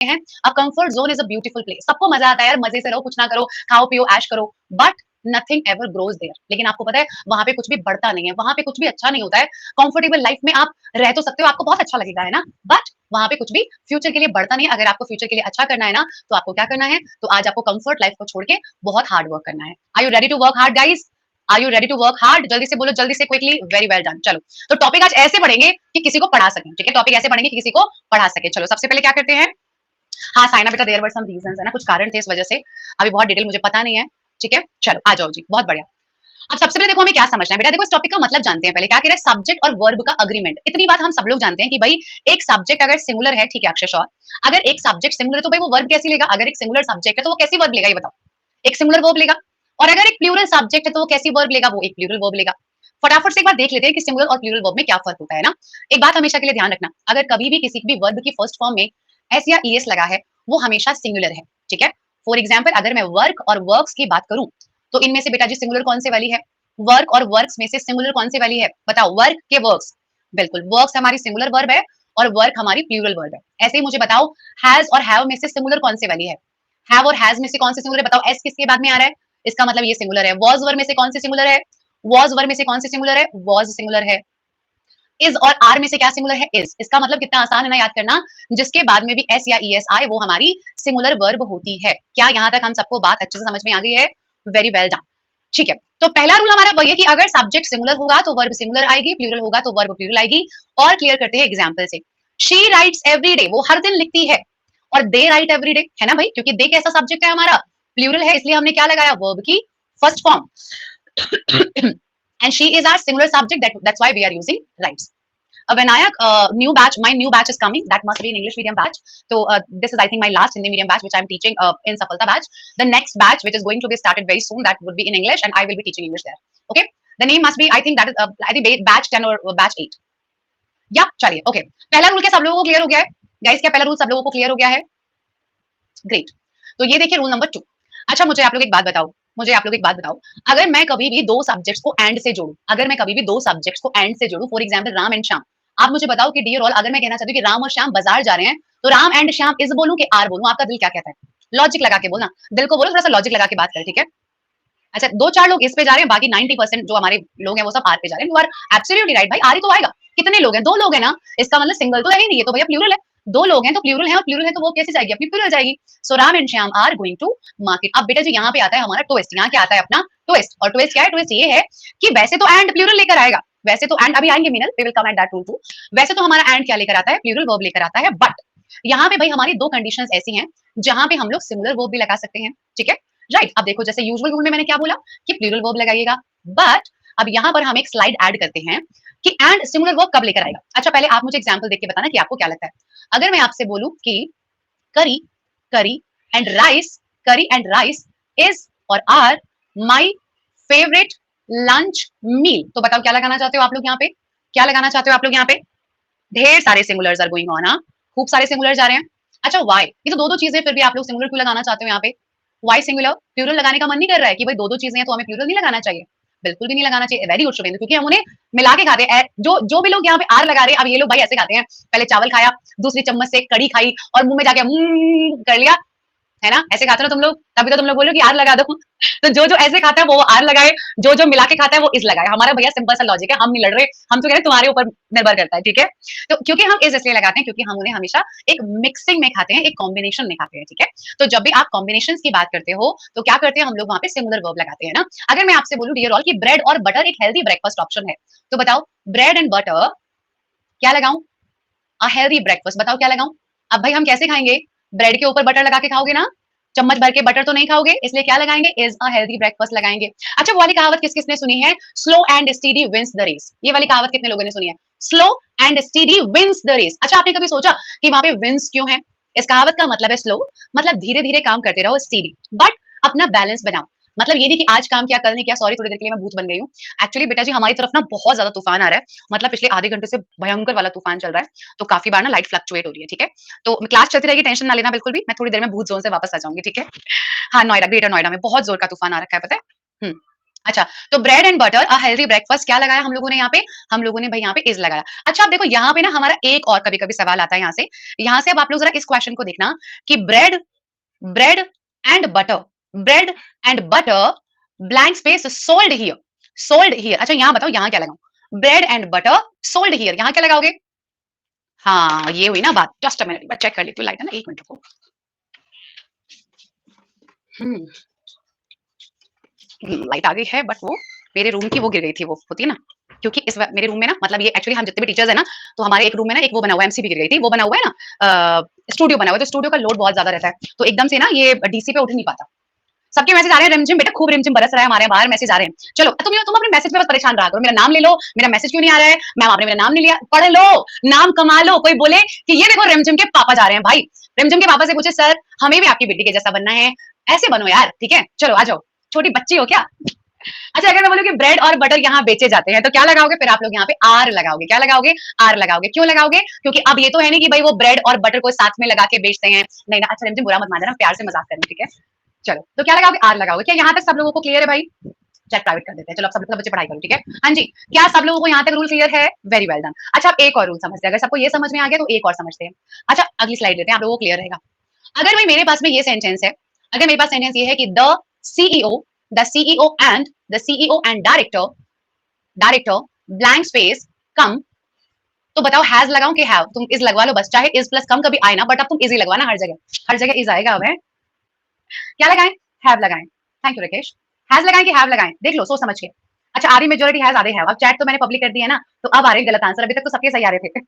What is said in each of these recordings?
हैं, a comfort zone is a beautiful place. सबको मजा आता है यार, मजे से रहो, कुछ ना करो, खाओ पियो ऐश करो, but nothing ever grows there. लेकिन आपको पता है वहां पे कुछ भी बढ़ता नहीं है, वहां पे कुछ भी अच्छा नहीं होता है। कंफर्टेबल लाइफ में आप रह तो सकते हो, आपको बहुत अच्छा लगेगा, है ना, बट वहां पे कुछ भी फ्यूचर के लिए बढ़ता नहीं है। अगर आपको फ्यूचर के लिए अच्छा करना है ना, तो आपको क्या करना है, तो आज आपको कंफर्ट लाइफ को छोड़ के बहुत हार्ड वर्क करना है। Are you ready to work hard guys? Are you ready to work hard? जल्दी से बोलो, जल्दी से, क्विकली, वेरी वेल डन। चलो, तो टॉपिक आज ऐसे पढ़ेंगे कि किसी को पढ़ा सके, ठीक है, टॉपिक ऐसे पढ़ेंगे कि किसी को पढ़ा सके। चलो सबसे पहले क्या करते हैं, हाँ साइना बेटा, देयर वर सम रीजंस, है ना, कुछ कारण थे इस वजह से, अभी बहुत डिटेल मुझे पता नहीं है, ठीक है। चलो आ जाओ जी, बहुत बढ़िया। अब सबसे पहले देखो हमें क्या समझना है बेटा, देखो इस टॉपिक का मतलब जानते हैं पहले, क्या कह रहे हैं, सब्जेक्ट और वर्ब का अग्रीमेंट। इतनी बात हम सब लोग जानते हैं कि भाई एक सब्जेक्ट अगर सिंगुलर है, ठीक है अक्षय और अगर एक सब्जेक्ट सिंगुलर है तो भाई वो वर्ब कैसी लेगा, अगर एक सिंगुलर सब्जेक्ट है तो वो कैसी वर्ब लेगा, ये बताओ, एक सिंगुलर वर्ब लेगा। और अगर एक प्लूरल सब्जेक्ट है तो वो कैसी वर्ब लेगा, वो एक प्लूरल वर्ब लेगा। फटाफट से एक बार देख लेते हैं कि सिंगुलर और प्लूरल वर्ब में क्या फर्क होता है ना। एक बात हमेशा के लिए ध्यान रखना, अगर कभी भी किसी भी वर्ब की फर्स्ट फॉर्म में एस या ईएस लगा है, वो हमेशा सिंगुलर है, ठीक है। फॉर एग्जाम्पल अगर मैं वर्क और वर्क्स की बात करूं, तो इनमें से बेटा जी सिंगुलर कौन से वाली है, वर्क और वर्क्स में से सिंगुलर कौन से वाली है, बताओ, वर्क के वर्क्स, बिल्कुल, वर्क्स हमारी सिंगुलर वर्ब है और वर्क हमारी प्लूरल वर्ब है। ऐसे ही मुझे बताओ हैज और हैव में से सिंगुलर कौन से वाली है, हैव और हैज में से कौन से सिंगुलर है, बताओ, एस किसके बाद में आ रहा है, इसका मतलब ये सिंगुलर है। वॉज वर्ब में से कौन से सिंगुलर है, वॉज वर्ब में से कौन से सिंगुलर है, वॉज सिंगुलर है। इज और आर में से क्या सिंगुलर है, इज। इसका मतलब कितना आसान है ना याद करना, जिसके बाद में भी एस या ईएस आए वो हमारी सिंगुलर वर्ब होती है। क्या यहाँ तक हम सबको बात अच्छे से समझ में आ गई है? वेरी वेल डन, ठीक है। तो पहला रूल हमारा वही है कि अगर सब्जेक्ट सिंगुलर होगा तो वर्ब सिंगुलर आएगी, प्लूरल होगा तो वर्ब प्लूरल आएगी। और क्लियर करते हैं एग्जाम्पल से, शी राइट्स एवरी डे, वो हर दिन लिखती है, और दे राइट एवरी डे, है ना भाई, क्योंकि दे कैसा सब्जेक्ट है हमारा, प्लूरल है, इसलिए हमने क्या लगाया, वर्ब की first form. and she is our singular subject, that's why we are using rights. Vinayak, my new batch is coming. That must be an English medium batch. So this is, I think, my last Hindi medium batch, which I'm teaching in Safalta batch. The next batch, which is going to be started very soon, that would be in English, and I will be teaching English there. Okay. The name must be, I think, that is, I think batch 10 or batch 8. या चलिए, okay. पहला rule क्या सब लोगों को clear हो गया है गाइस? क्या पहला रूल सब लोगों को क्लियर हो गया है? ग्रेट। तो ये देखिए रूल नंबर 2। अच्छा मुझे आप लोग एक बात बताओ, अगर मैं कभी भी दो सब्जेक्ट्स को एंड से जोड़ू, for example Ram and Shyam, आप मुझे बताओ कि डियर ऑल, अगर मैं कहना चाहती हूँ कि राम और श्याम बाजार जा रहे हैं, तो राम एंड श्याम इज बोलूं कि आर बोलूं, आपका दिल क्या कहता है? लॉजिक लगा के बोलना, दिल को बोलो, थोड़ा सा लॉजिक लगा के बात करें, ठीक है। अच्छा दो चार लोग इस पे जा रहे हैं, बाकी 90% जो हमारे लोग हैं वो सब आर पे जा रहे हैं। यू आर एब्सोल्युटली राइट भाई, आर ही तो आएगा। कितने लोग हैं? दो लोग हैं ना, इसका मतलब सिंगल तो है ही नहीं, ये तो भैया प्लूरल है। दो लोग हैं तो प्लूरल है, और प्लूरल है तो वो कैसे जाएगी, अपनी प्लूरल जाएगी। So Ram and Shyam are going to market. अब बेटा जी यहाँ पे आता है हमारा ट्विस्ट, यहाँ क्या आता है अपना ट्विस्ट, और ट्विस्ट क्या है? ट्विस्ट ये है कि वैसे तो एंड प्लूरल लेकर आएगा, वैसे तो एंड अभी आएंगे Meenal, we will come at that rule too. वैसे तो हमारा एंड क्या लेकर आता है? प्लूरल वर्ब लेकर आता है, बट यहाँ पे भाई हमारी दो कंडीशंस ऐसी हैं जहां पे हम लोग सिंगुलर वर्ब भी लगा सकते हैं, ठीक है, राइट। अब देखो जैसे यूजुअल रूल में मैंने क्या बोला कि प्लूरल वर्ब लगाइएगा, बट अब यहाँ पर हम एक स्लाइड ऐड करते हैं कि एंड सिंगुलर वर्ब कब लेकर आएगा। अच्छा पहले आप मुझे एग्जांपल देख के बताना कि आपको क्या लगता है। अगर मैं आपसे बोलूं कि करी करी एंड राइस, करी एंड राइस इज और आर माय फेवरेट लंच मील, तो बताओ क्या लगाना चाहते हो आप लोग यहाँ पे? क्या लगाना चाहते हो आप लोग यहाँ पे? ढेर सारे सिंगुलर्स आर गोइंग ऑन, हाँ, खूब सारे सिंगुलर्स आ रहे हैं। अच्छा वाई, ये तो दो दो चीजें, फिर भी आप लोग सिंगुलर क्यों लगाना चाहते हो यहाँ पे? Y singular? प्लूरल लगाने का मन नहीं कर रहा है कि भाई दो दो चीजें हैं तो हमें प्लूरल नहीं लगाना चाहिए? बिल्कुल भी नहीं लगाना चाहिए। वेरी गुड शुभेंदु, क्योंकि हम उन्हें मिला के खाते हैं। जो जो भी लोग यहाँ पे आर लगा रहे हैं, अब ये लोग भाई ऐसे खाते हैं, पहले चावल खाया, दूसरी चम्मच से कड़ी खाई, और मुंह में जाके कर लिया, है ना, ऐसे खाते हो तुम लोग, तभी तो तुम लोग बोल रहे हो कि आर लगा दो। तो जो जो ऐसे खाता है वो आर लगाए, जो जो मिला के खाता है वो इस लगाए। हमारा भैया सिंपल सा लॉजिक है, हम नहीं लड़ रहे, हम तो कह रहे हैं तुम्हारे ऊपर निर्भर करता है, ठीक है। तो क्योंकि हम इस इसलिए लगाते हैं क्योंकि हम उन्हें हमेशा एक मिक्सिंग में खाते हैं, एक कॉम्बिनेशन में खाते हैं, ठीक है। तो जब भी आप कॉम्बिनेशन की बात करते हो तो क्या करते हैं हम लोग वहां पे सिंगुलर वर्ब लगाते हैं ना। अगर मैं आपसे बोलूं डियर ऑल कि ब्रेड और बटर एक हेल्दी ब्रेकफास्ट ऑप्शन है, तो बताओ ब्रेड एंड बटर क्या लगाऊं? अ हेल्दी ब्रेकफास्ट, बताओ क्या लगाऊं? अब भाई हम कैसे खाएंगे? ब्रेड के ऊपर बटर लगा के खाओगे ना, चम्मच भर के बटर तो नहीं खाओगे, इसलिए क्या लगाएंगे? इज अ हेल्दी ब्रेकफास्ट लगाएंगे। अच्छा वो वाली कहावत किस किसने सुनी है? Slow and steady wins the race, ये वाली कहावत कितने लोगों ने सुनी है? Slow and steady wins the race. अच्छा आपने कभी सोचा कि वहां पे विंस क्यों है? इस कहावत का मतलब है स्लो, मतलब धीरे धीरे काम करते रहो, स्टीडी बट अपना बैलेंस बनाओ। मतलब ये नहीं कि आज काम किया कल नहीं किया, सॉरी थोड़ी देर के लिए मैं भूत बन गई हूँ। एक्चुअली बेटा जी हमारी तरफ ना बहुत ज्यादा तूफान आ रहा है, मतलब पिछले आधे घंटे से भयंकर वाला तूफान चल रहा है, तो काफी बार ना लाइट फ्लक्चुएट हो रही है, ठीक है। तो क्लास चलती रहेगी, टेंशन ना लेना बिल्कुल भी, मैं थोड़ी देर में भूत जोन से वापस आ जाऊंगी, ठीक है। हाँ नोएडा, ग्रेटर नोएडा में बहुत जोर का तूफान आ रखा है, पता है। अच्छा, तो bread and butter a healthy breakfast क्या लगाया हम लोगों ने यहाँ पे? हम लोगों ने भाई यहाँ पे इज़ लगाया। अच्छा, अब देखो यहाँ पे ना हमारा एक और कभी-कभी सवाल आता है यहाँ से। यहाँ से अब आप लोग ज़रा इस क्वेश्चन को देखना कि bread bread and butter bread and butter blank space sold here. अच्छा, यहाँ बताओ यहाँ क्या लगाऊं? Bread and butter sold here, यहाँ क्या लगाओगे? हाँ, ये हुई ना बात। जस्ट अ मिनट, चेक कर लेती हूँ लाइट है ना, एक मिनट रुको। हम्म, लाइट आ गई है बट वो मेरे रूम की वो गिर गई थी, वो होती है ना, क्योंकि मेरे रूम में ना, मतलब ये एक्चुअली हम जितने भी टीचर्स है ना, तो हमारे एक रूम में ना एक वो बना हुआ है, एमसीबी गिर गई थी, वो बना हुआ है ना, स्टूडियो बना हुआ है, तो स्टूडियो का लोड बहुत ज्यादा रहता है, तो एकदम से ना ये डीसी पे उठ नहीं पाता। सबके मैसेज आ रहे हैं, रिमझिम बेटा खूब रिमझिम बरस रहा है, हमारे बाहर मैसेज आ रहे हैं। चलो तुम अपने मैसेज में बस परेशान रहा करो, मेरा नाम ले लो, मेरा मैसेज क्यों नहीं आ रहा है, मैम आपने मेरा नाम नहीं लिया, पढ़ लो, नाम कमा लो। कोई बोले कि ये देखो रिमझिम के पापा जा रहे हैं, भाई रिमझिम के पापा से पूछे सर हमें भी आपकी बेटी के जैसा बनना है, ऐसे बनो यार, ठीक है, चलो आ जाओ, छोटी बच्ची हो क्या? अच्छा, अगर मैं बोलूँ कि ब्रेड और बटर यहाँ बेचे जाते हैं, तो क्या लगाओगे फिर आप लोग? यहाँ पे आर लगाओगे। क्या लगाओगे? आर लगाओगे। क्यों लगाओगे? क्योंकि अब ये तो है नहीं कि भाई वो ब्रेड और बटर को साथ में लगा के बेचते हैं, नहीं ना। अच्छा, मुझे बुरा मत मान जाना, प्यार से मजाक करनी, ठीक है? चलो, तो क्या लगाओगे? आर लगाओगे। क्या यहाँ तक सब लोगों को क्लियर है भाई? चैट प्राइवेट कर देते हैं, चलो अब सब बच्चे पढ़ाई करो, ठीक है? हाँ जी, क्या सब लोगों को यहाँ तक रूल क्लियर है? Very well done. अच्छा, अब एक और रूल समझते हैं, अगर सबको ये समझ में आ गया तो एक और समझते हैं। अच्छा, अगली स्लाइड लेते हैं, आप लोगों को क्लियर रहेगा। अगर भाई मेरे पास में ये सेंटेंस है, अगर मेरे पास सेंटेंस ये है कि CEO CEO the CEO and director blank space come, तो बताओ हैज लगाऊं कि हैव? तुम इज लगवा लो बस, चाहे इज प्लस कम कभी आए ना, बट अब तुम इज ही लगवाना हर जगह, हर जगह इज आएगा। अब है क्या लगाएं? हैव लगाएं। Thank you Rakesh. हैज लगाएं कि हैव लगाएं? देख लो सोच समझ के। अच्छा, आधी मेजोरिटी हैज, आधे हैव। अब चैट तो मैंने पब्लिक कर दिया है ना, तो अब आ रहे गलत आंसर, अभी तक तो सबके सही आ रहे थे।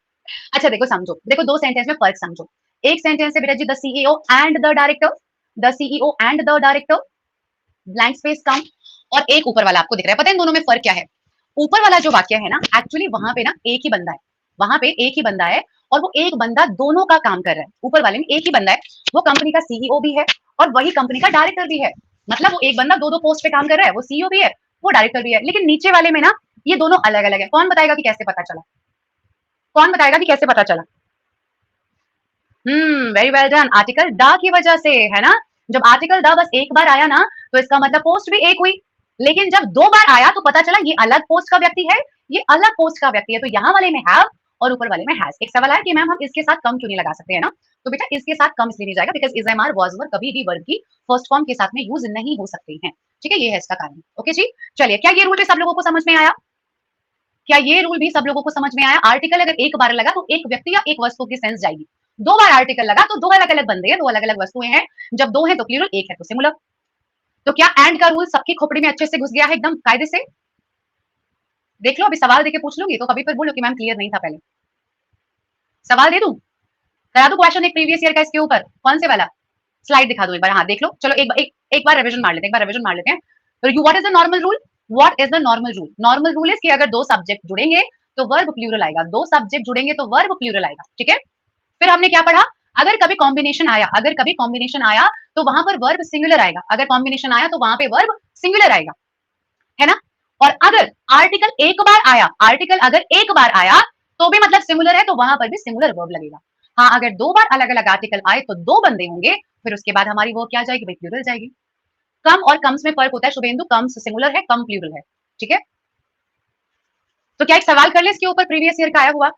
अच्छा देखो, समझो, देखो दो सेंटेंस में फर्क समझो। एक सेंटेंस है बेटा जी, the CEO and the director, the CEO and the director blank space come, और एक ऊपर वाला आपको दिख रहा है। पता है इन दोनों में फर्क क्या है? ऊपर वाला जो वाक्य है ना, एक्चुअली वहां पे ना एक ही बंदा है, वहां पे एक ही बंदा है, और वो एक बंदा दोनों का काम कर रहा है। ऊपर वाले में एक ही बंदा है, वो कंपनी का सीईओ भी है और वही कंपनी का डायरेक्टर भी है। मतलब वो एक बंदा दो दो पोस्ट पे काम कर रहा है, वो सीईओ भी है, वो डायरेक्टर भी है। लेकिन नीचे वाले में ना ये दोनों अलग अलग है। कौन बताएगा कि कैसे पता चला? कौन बताएगा कि कैसे पता चला? Very well done. Article the key वजह से, है ना? जब आर्टिकल द बस एक बार आया ना, तो इसका मतलब पोस्ट भी एक हुई। लेकिन जब दो बार आया तो पता चला ये अलग पोस्ट का व्यक्ति है, ये अलग पोस्ट का व्यक्ति है। तो यहाँ वाले में हैव और ऊपर वाले में हैज। एक सवाल आया कि मैम हम इसके साथ कम क्यों नहीं लगा सकते, है ना? तो बेटा इसके साथ कम इसलिए नहीं जाएगा because is am are was were कभी भी वर्ब की फर्स्ट फॉर्म के साथ में यूज नहीं हो सकते हैं। ठीक है, ये है इसका कारण। ओके जी, चलिए, क्या ये रूल भी सब लोगों को समझ में आया? क्या ये रूल भी सब लोगों को समझ में आया? आर्टिकल अगर एक बार लगा तो एक व्यक्ति या एक वस्तु की सेंस जाएगी। दो बार आर्टिकल लगा तो दो अलग अलग बंदे हैं, दो अलग अलग वस्तुएं हैं। जब दो हैं तो प्लूरल, एक है तो सिंगुलर। तो क्या एंड का रूल सबकी खोपड़ी में अच्छे से घुस गया है एकदम कायदे से? देख लो, अभी सवाल देके पूछ लूंगी तो कभी फिर बोलो कि मैम क्लियर नहीं था पहले। सवाल दे दूं, करा दूं क्वेश्चन एक प्रीवियस ईयर का इसके ऊपर? कौन से वाला? स्लाइड दिखा दूं एक बार? हाँ देख लो, चलो एक बार रिवीजन मार लेते हैं, एक बार रिवीजन मार लेते हैं। तो you what is the normal rule? What is the normal rule? Normal rule is कि अगर दो सब्जेक्ट जुड़ेंगे तो वर्ब प्लूरल आएगा, दो सब्जेक्ट जुड़ेंगे तो वर्ब प्लूरल आएगा। ठीक है, फिर हमने क्या पढ़ा? अगर कभी कॉम्बिनेशन आया, अगर कभी कॉम्बिनेशन आया तो वहां पर वर्ब सिंगुलर आएगा। अगर कॉम्बिनेशन आया तो वहां पे वर्ब सिंगुलर आएगा, है ना? और अगर आर्टिकल एक बार आया, आर्टिकल अगर एक बार आया तो भी मतलब सिंगुलर है, तो वहां पर भी सिंगुलर वर्ब लगेगा। हाँ, अगर दो बार अलग अलग आर्टिकल आए तो दो बंदे होंगे, फिर उसके बाद हमारी वो क्या जाएगी भाई? प्लूरल जाएगी। कम और कम्स में फर्क होता है शुभेंदु, कम्स सिंगुलर है, कम प्लूरल है। ठीक है, तो क्या एक सवाल कर ले इसके ऊपर प्रीवियस ईयर का आया हुआ?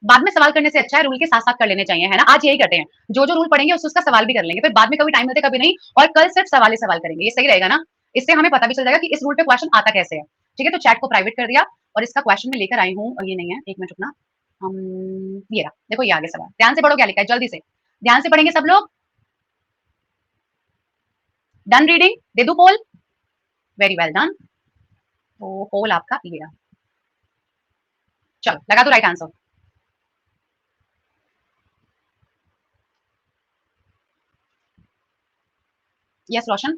बाद में सवाल करने से अच्छा है रूल के साथ साथ कर लेने चाहिए, है ना? आज यही करते हैं, जो जो रूल पढ़ेंगे उसका सवाल भी कर लेंगे, फिर बाद में कभी टाइम मिलते कभी नहीं, और कल सिर्फ सवाल ही सवाल करेंगे। ये सही रहेगा ना? इससे हमें पता भी चल जाएगा कि इस रूल पे क्वेश्चन आता कैसे है। ठीक है, तो चैट को प्राइवेट कर दिया और इसका क्वेश्चन में लेकर आई हूँ, और ये नहीं है, एक मिनट रुकना। हम ये रहा, देखो ये आगे सवाल, ध्यान से पढ़ो क्या लिखा है, जल्दी से ध्यान से पढ़ेंगे सब लोग। Done reading? दे दू पोल? Very well done. तो पोल आपका ये रहा, चलो लगा दो राइट आंसर। यस रोशन?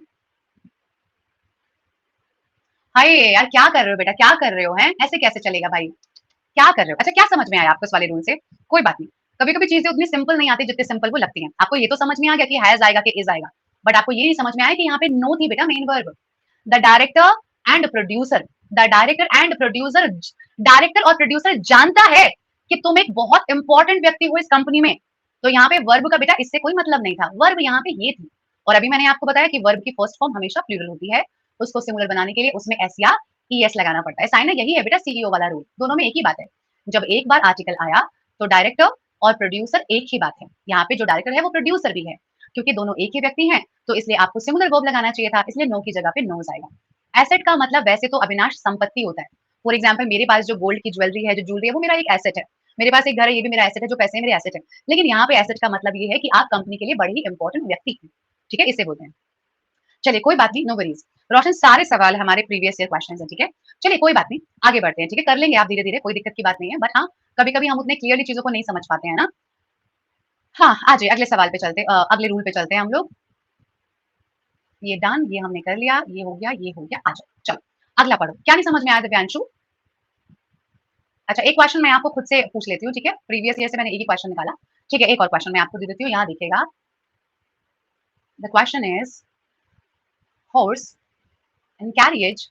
हाय यार, क्या कर रहे हो बेटा, क्या कर रहे हो? हैं ऐसे कैसे चलेगा भाई? क्या कर रहे हो? अच्छा, क्या समझ में आया आपको इस वाले रूल से? कोई बात नहीं, कभी कभी चीजें उतनी सिंपल नहीं आती जितनी सिंपल वो लगती हैं। आपको ये तो समझ में आ गया कि हैज आएगा कि इज आएगा, बट आपको ये नहीं समझ में आया कि यहाँ पे नो थी बेटा, main verb. The director and producer, the director and producer, director और प्रोड्यूसर जानता है कि तुम एक बहुत इंपॉर्टेंट व्यक्ति हो इस कंपनी में। तो यहाँ पे वर्ब का बेटा इससे कोई मतलब नहीं था, वर्ब यहाँ पे ये थी। और अभी मैंने आपको बताया कि वर्ब की फर्स्ट फॉर्म हमेशा प्लूरल होती है, उसको सिंगुलर बनाने के लिए उसमें एस या ईएस लगाना पड़ता है। साइन यही है बेटा सीईओ वाला रूल, दोनों में एक ही बात है। जब एक बार आर्टिकल आया तो डायरेक्टर और प्रोड्यूसर एक ही बात है। यहाँ पे जो डायरेक्टर है वो प्रोड्यूसर भी है, क्योंकि दोनों एक ही व्यक्ति हैं, तो इसलिए आपको सिंगुलर वर्ब लगाना चाहिए था, इसलिए नो की जगह पे नोज आएगा। एसेट का मतलब वैसे तो अविनाश संपत्ति होता है। फॉर एग्जाम्पल मेरे पास जो गोल्ड की ज्वेलरी है, जो ज्वेलरी है, वो मेरा एक एसेट है। मेरे पास एक घर है, ये भी मेरा एसेट है, जो पैसे मेरे एसेट है। लेकिन यहाँ पे एसेट का मतलब ये है कि आप कंपनी के लिए बड़े ही इंपॉर्टेंट व्यक्ति हैं, ठीक है, इसे बोलते हैं। चलिए कोई बात नहीं, नो वरीज। रोशन सारे सवाल हमारे प्रीवियस ईयर क्वेश्चन है, ठीक है। चलिए कोई बात नहीं, आगे बढ़ते हैं, ठीक है, कर लेंगे आप धीरे धीरे, कोई दिक्कत की बात नहीं है, बट हाँ कभी कभी हम उतने क्लियरली चीजों को नहीं समझ पाते हैं ना। हाँ आ जाइए अगले सवाल पे चलते, अगले रूल पे चलते हैं हम लोग। ये डन, ये हमने कर लिया, ये हो गया, ये हो गया, आ जाओ चलो अगला पढ़ो। क्या नहीं समझ में आया दिव्यांशु? अच्छा एक क्वेश्चन मैं आपको खुद से पूछ लेती हूँ, ठीक है, प्रीवियस ईयर से मैंने एक ही क्वेश्चन निकाला, ठीक है, एक और क्वेश्चन मैं आपको दे देती हूँ, यहाँ दिखेगा। The question is horse and carriage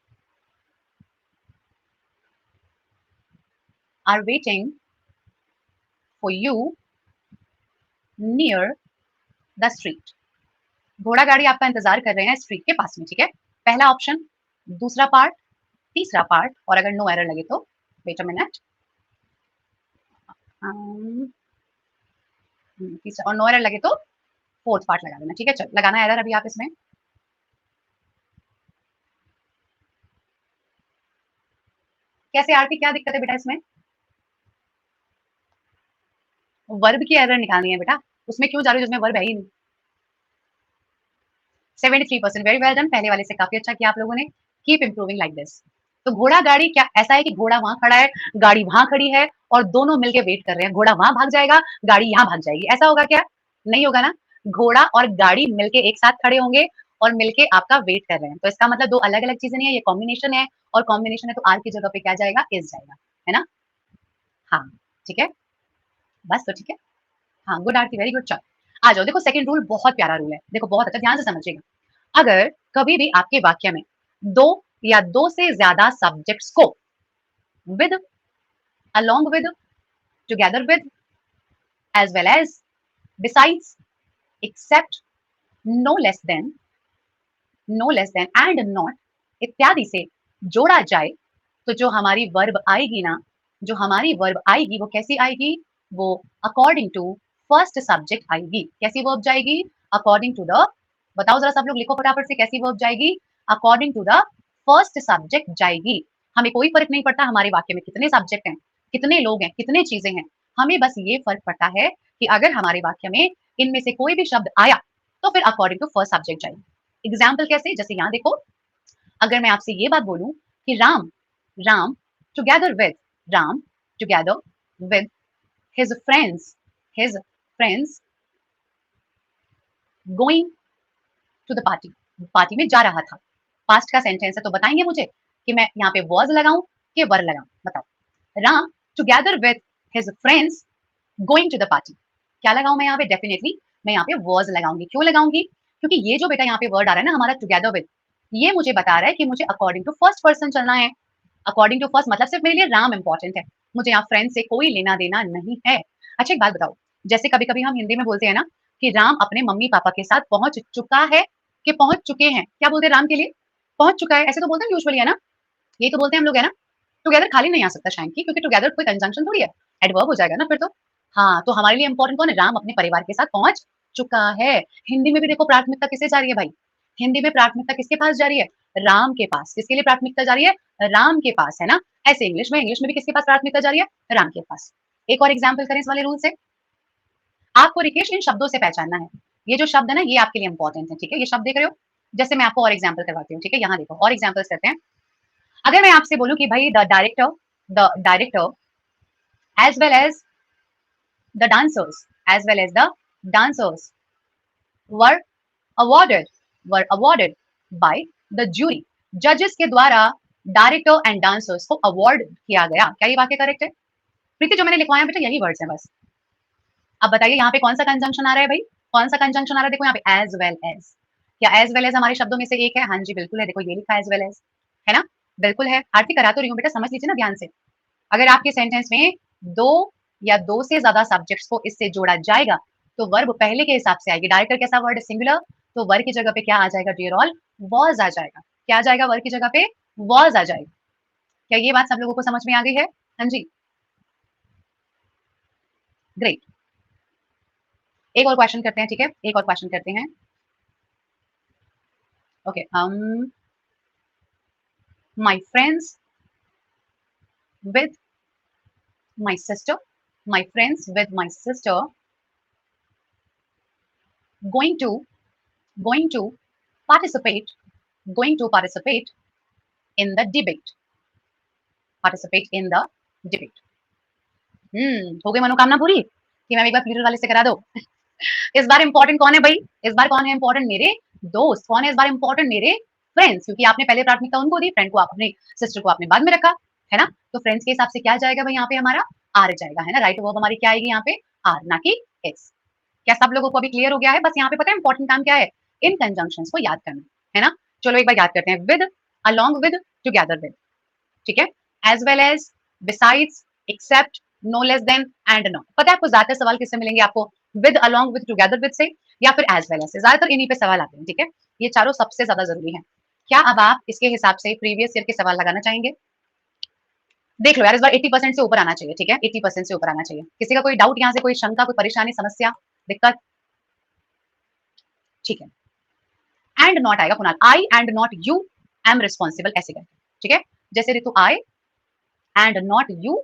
are waiting for you near the street। घोड़ा गाड़ी आपका इंतजार कर रहे हैं स्ट्रीट के पास में, ठीक है। पहला ऑप्शन, दूसरा पार्ट, तीसरा पार्ट, और अगर नो एरर लगे तो वेट अ मिनट, तीसरा और नो एरर लगे तो फोर्थ पार्ट लगा देना, ठीक है। चल लगाना एरर अभी आप इसमें। कैसे आरती, क्या दिक्कत है बेटा इसमें? वर्ब की एरर निकालनी है बेटा, उसमें क्यों जा रही हो जिसमें वर्ब है ही नहीं। 73%, वेरी वेल डन, पहले वाले से काफी अच्छा किया आप लोगों ने। Keep improving like this. तो घोड़ा गाड़ी क्या ऐसा है कि घोड़ा वहां खड़ा है, गाड़ी वहां खड़ी है, और दोनों मिलके वेट कर रहे हैं। घोड़ा वहां भाग जाएगा, गाड़ी यहाँ भाग जाएगी, ऐसा होगा क्या? नहीं होगा ना। घोड़ा और गाड़ी मिलके एक साथ खड़े होंगे और मिलके आपका वेट कर रहे हैं, तो इसका मतलब दो अलग अलग चीजें नहीं है, ये कॉम्बिनेशन है, और कॉम्बिनेशन है तो आर की जगह पे क्या जाएगा, इज जाएगा, है ना। हाँ ठीक है, बस तो ठीक है। हाँ गुड आरती, वेरी गुड। चल आ जाओ, देखो सेकंड रूल बहुत प्यारा रूल है, देखो बहुत अच्छा, ध्यान से समझिएगा। अगर कभी भी आपके वाक्य में दो या दो से ज्यादा सब्जेक्ट्स को with, along with, together with, as well as, besides, except, no less than, no less than and not इत्यादि से जोड़ा जाए, तो जो हमारी वर्ब आएगी ना, जो हमारी वर्ब आएगी वो कैसी आएगी, वो अकॉर्डिंग टू फर्स्ट सब्जेक्ट आएगी। कैसी वर्ब जाएगी? अकॉर्डिंग टू द, बताओ जरा सब लोग लिखो फटाफट से, कैसी वर्ब जाएगी? According to the first subject जाएगी। हमें कोई फर्क नहीं पड़ता हमारे वाक्य में कितने सब्जेक्ट हैं, कितने लोग हैं, कितने चीजें हैं, हमें बस ये फर्क पड़ता है कि अगर हमारे वाक्य में इनमें से कोई भी शब्द आया तो फिर अकॉर्डिंग टू फर्स्ट सब्जेक्ट जाएगी। एग्जाम्पल कैसे, जैसे यहाँ देखो, अगर मैं आपसे ये बात बोलूं कि Ram, Ram together with, Ram together with his friends, his friends going to the party, party में जा रहा था, पास्ट का सेंटेंस है, तो बताएंगे मुझे कि मैं यहाँ पे वॉज लगाऊं कि वर लगाऊं, बताओ। Ram together with his friends going to the party, क्या लगाऊं मैं यहाँ पे? डेफिनेटली मैं यहाँ पे वॉज लगाऊंगी। क्यों लगाऊंगी? क्योंकि ये जो बेटा यहाँ पे वर्ड आ रहा है ना हमारा टुगेदर विद, ये मुझे बता रहा है कि मुझे अकॉर्डिंग टू फर्स्ट पर्सन चलना है। अकॉर्डिंग टू फर्स्ट मतलब सिर्फ मेरे लिए राम इंपॉर्टेंट है, मुझे यहाँ फ्रेंड से कोई लेना देना नहीं है। अच्छा एक बात बताओ, जैसे कभी कभी हम हिंदी में बोलते हैं ना कि राम अपने मम्मी पापा के साथ पहुंच चुका है कि पहुंच चुके हैं, क्या बोलते हैं राम के लिए? पहुंच चुका है, ऐसे तो बोलते हैं यूजुअली, है ना, यही तो बोलते हैं हम लोग, है ना। टुगेदर खाली नहीं आ सकता शायद की, क्योंकि टुगेदर कोई कंजंक्शन थोड़ी है, एडवर्ब हो जाएगा ना फिर तो। हाँ तो हमारे लिए इंपॉर्टेंट कौन है? राम अपने परिवार के साथ पहुंच चुका है। हिंदी में भी देखो प्राथमिकता किसे जा रही है भाई? हिंदी में प्राथमिकता किसके पास जा रही है? राम के पास। किसके लिए प्राथमिकता जा रही है? राम के पास, है ना। ऐसे इंग्लिश में भी किसके पास प्राथमिकता जा रही है? राम के पास। एक और एग्जाम्पल करें इस वाले रूल से। आपको रिकेश इन शब्दों से पहचानना है, ये जो शब्द है ना ये आपके लिए इंपॉर्टेंट है, ठीक है। ये शब्द देख रहे हो, जैसे मैं आपको और एग्जाम्पल करवाती हूँ, ठीक है। यहाँ देखो और एग्जाम्पल्स करते हैं। अगर मैं आपसे बोलूं कि भाई the director as well as the dancers, as well as the dancers were awarded, were awarded by the jury, जजेस के द्वारा डायरेक्टर एंड डांसर्स को अवार्ड किया गया, क्या ये वाक्य करेक्ट है? प्रीति जो मैंने लिखवाया बेटा यही वर्ड्स हैं बस। अब बताइए यहाँ पे कौन सा कंजंक्शन आ रहा है भाई? कौन सा कंजंक्शन आ रहा है? देखो यहाँ पे एज वेल एज, क्या एज वेल एज हमारे शब्दों में से एक है? हाँ जी बिल्कुल है, देखो ये लिखा एज वेल एज, है ना, बिल्कुल है। आरती करा तो रही हूँ बेटा, समझ लीजिए ना ध्यान से। अगर आपके सेंटेंस में दो या दो से ज्यादा सब्जेक्ट्स को इससे जोड़ा जाएगा तो वर्ब पहले के हिसाब से आएगी। डायरेक्टर कैसा वर्ड है? सिंगुलर, तो वर्ब की जगह पे क्या आ जाएगा डियर ऑल? वॉज आ जाएगा। क्या आ जाएगा वर की जगह पे? वॉज आ जाएगा। क्या ये बात सब लोगों को समझ में आ गई है? हाँ जी, ग्रेट। एक और क्वेश्चन करते हैं, ठीक है? एक और क्वेश्चन करते हैं। Okay, my friends with my sister, my friends with my sister going to going to participate going to in the debate participate in the debate। हो गई मनोकामना पूरी कि मैम एक बार प्लूरल वाले से करा दो। इस बार इंपॉर्टेंट कौन है भाई? इस बार कौन है इंपॉर्टेंट? मेरे दोस्त। कौन है इस बार इंपॉर्टेंट? मेरे फ्रेंड्स, क्योंकि आपने पहले प्राथमिकता उनको दी, फ्रेंड को आप अपने सिस्टर को आपने बाद में रखा, है ना? तो फ्रेंड्स के हिसाब से क्या जाएगा भाई यहाँ पे हमारा? आर जाएगा, है ना? राइट वर्ब हमारी क्या आएगी यहाँ पे? आर, ना कि एस। क्या सब लोगों को अभी क्लियर हो गया है? बस यहाँ पे पता है इंपॉर्टेंट काम क्या है? इन कंजंक्शंस को याद करना, है ना? चलो एक बार याद करते हैं। With, along with, together with, ठीक है? As well as, besides, except, no less than, and not. पता है आपको ज्यादातर सवाल किससे मिलेंगे आपको? With, along with, together with से, या फिर एज वेल एज से। ज्यादातर इन्हीं पे सवाल आते हैं, ठीक है? ये चारों सबसे ज्यादा जरूरी है। क्या अब आप इसके हिसाब से प्रीवियस ईयर के सवाल लगाना चाहेंगे? देख लो यार, इस बार 80% से ऊपर आना चाहिए, ठीक है? 80% से ऊपर आना चाहिए। किसी का कोई डाउट यहाँ से, कोई शंका, कोई परेशानी, समस्या, दिक्कत? ठीक है। एंड नॉट आएगा Kunal. I and not you am responsible, ऐसे करके, ठीक है? जैसे Ritu, I and not you,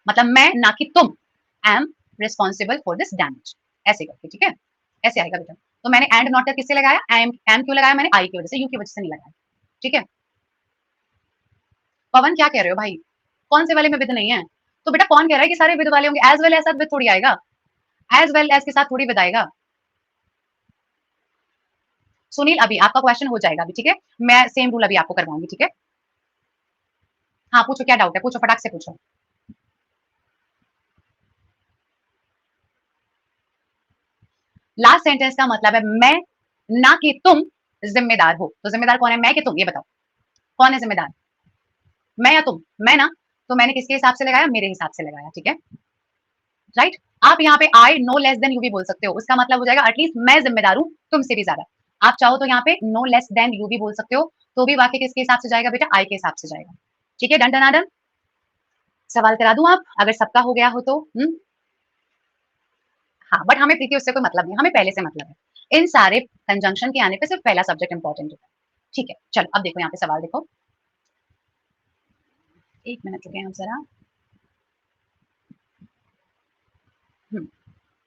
मतलब मैं ना कि तुम, am responsible for this damage, ऐसे करके, ठीक है? ऐसे आएगा बेटा। तो मैंने एंड नॉट का किससे लगाया? एम क्यों लगाया मैंने? आई की वजह से, यू की वजह से नहीं लगाया, ठीक है? पवन क्या कह रहे हो भाई? कौन से वाले में विद नहीं है? तो बेटा कौन कह रहा है कि सारे विद वाले होंगे? एज वेल एज साथ विद थोड़ी आएगा, एज वेल एज के साथ थोड़ी विद आएगा। सुनील अभी आपका क्वेश्चन हो जाएगा अभी, ठीक है? मैं सेम रूल अभी आपको करवाऊंगी, ठीक है? हाँ पूछो, क्या डाउट है? पूछो, फटाक से पूछो। लास्ट सेंटेंस का मतलब है मैं ना कि तुम जिम्मेदार हो। तो जिम्मेदार कौन है? मैं कि तुम? ये बताओ कौन है जिम्मेदार? मैं या तुम? मैं ना। तो मैंने किसके हिसाब से लगाया? मेरे हिसाब से लगाया, ठीक है? राइट। आप यहाँ पे I know less then you भी बोल सकते हो, उसका मतलब हो जाएगा एटलीस्ट मैं जिम्मेदार हूँ तुमसे भी ज्यादा। आप चाहो तो यहाँ पे नो लेस देन यू भी बोल सकते हो, तो भी वाक्य किसके हिसाब से जाएगा बेटा? आई के हिसाब से जाएगा, ठीक है? Done done done. सवाल करा दूं आप, अगर सबका हो गया हो तो? हाँ, बट हमें प्रीति उससे कोई मतलब नहीं, हमें पहले से मतलब है। इन सारे कंजंक्शन के आने पे सिर्फ पहला सब्जेक्ट इंपॉर्टेंट होता है, ठीक है? चलो अब देखो यहाँ पे सवाल देखो, एक मिनट रुके आप जरा।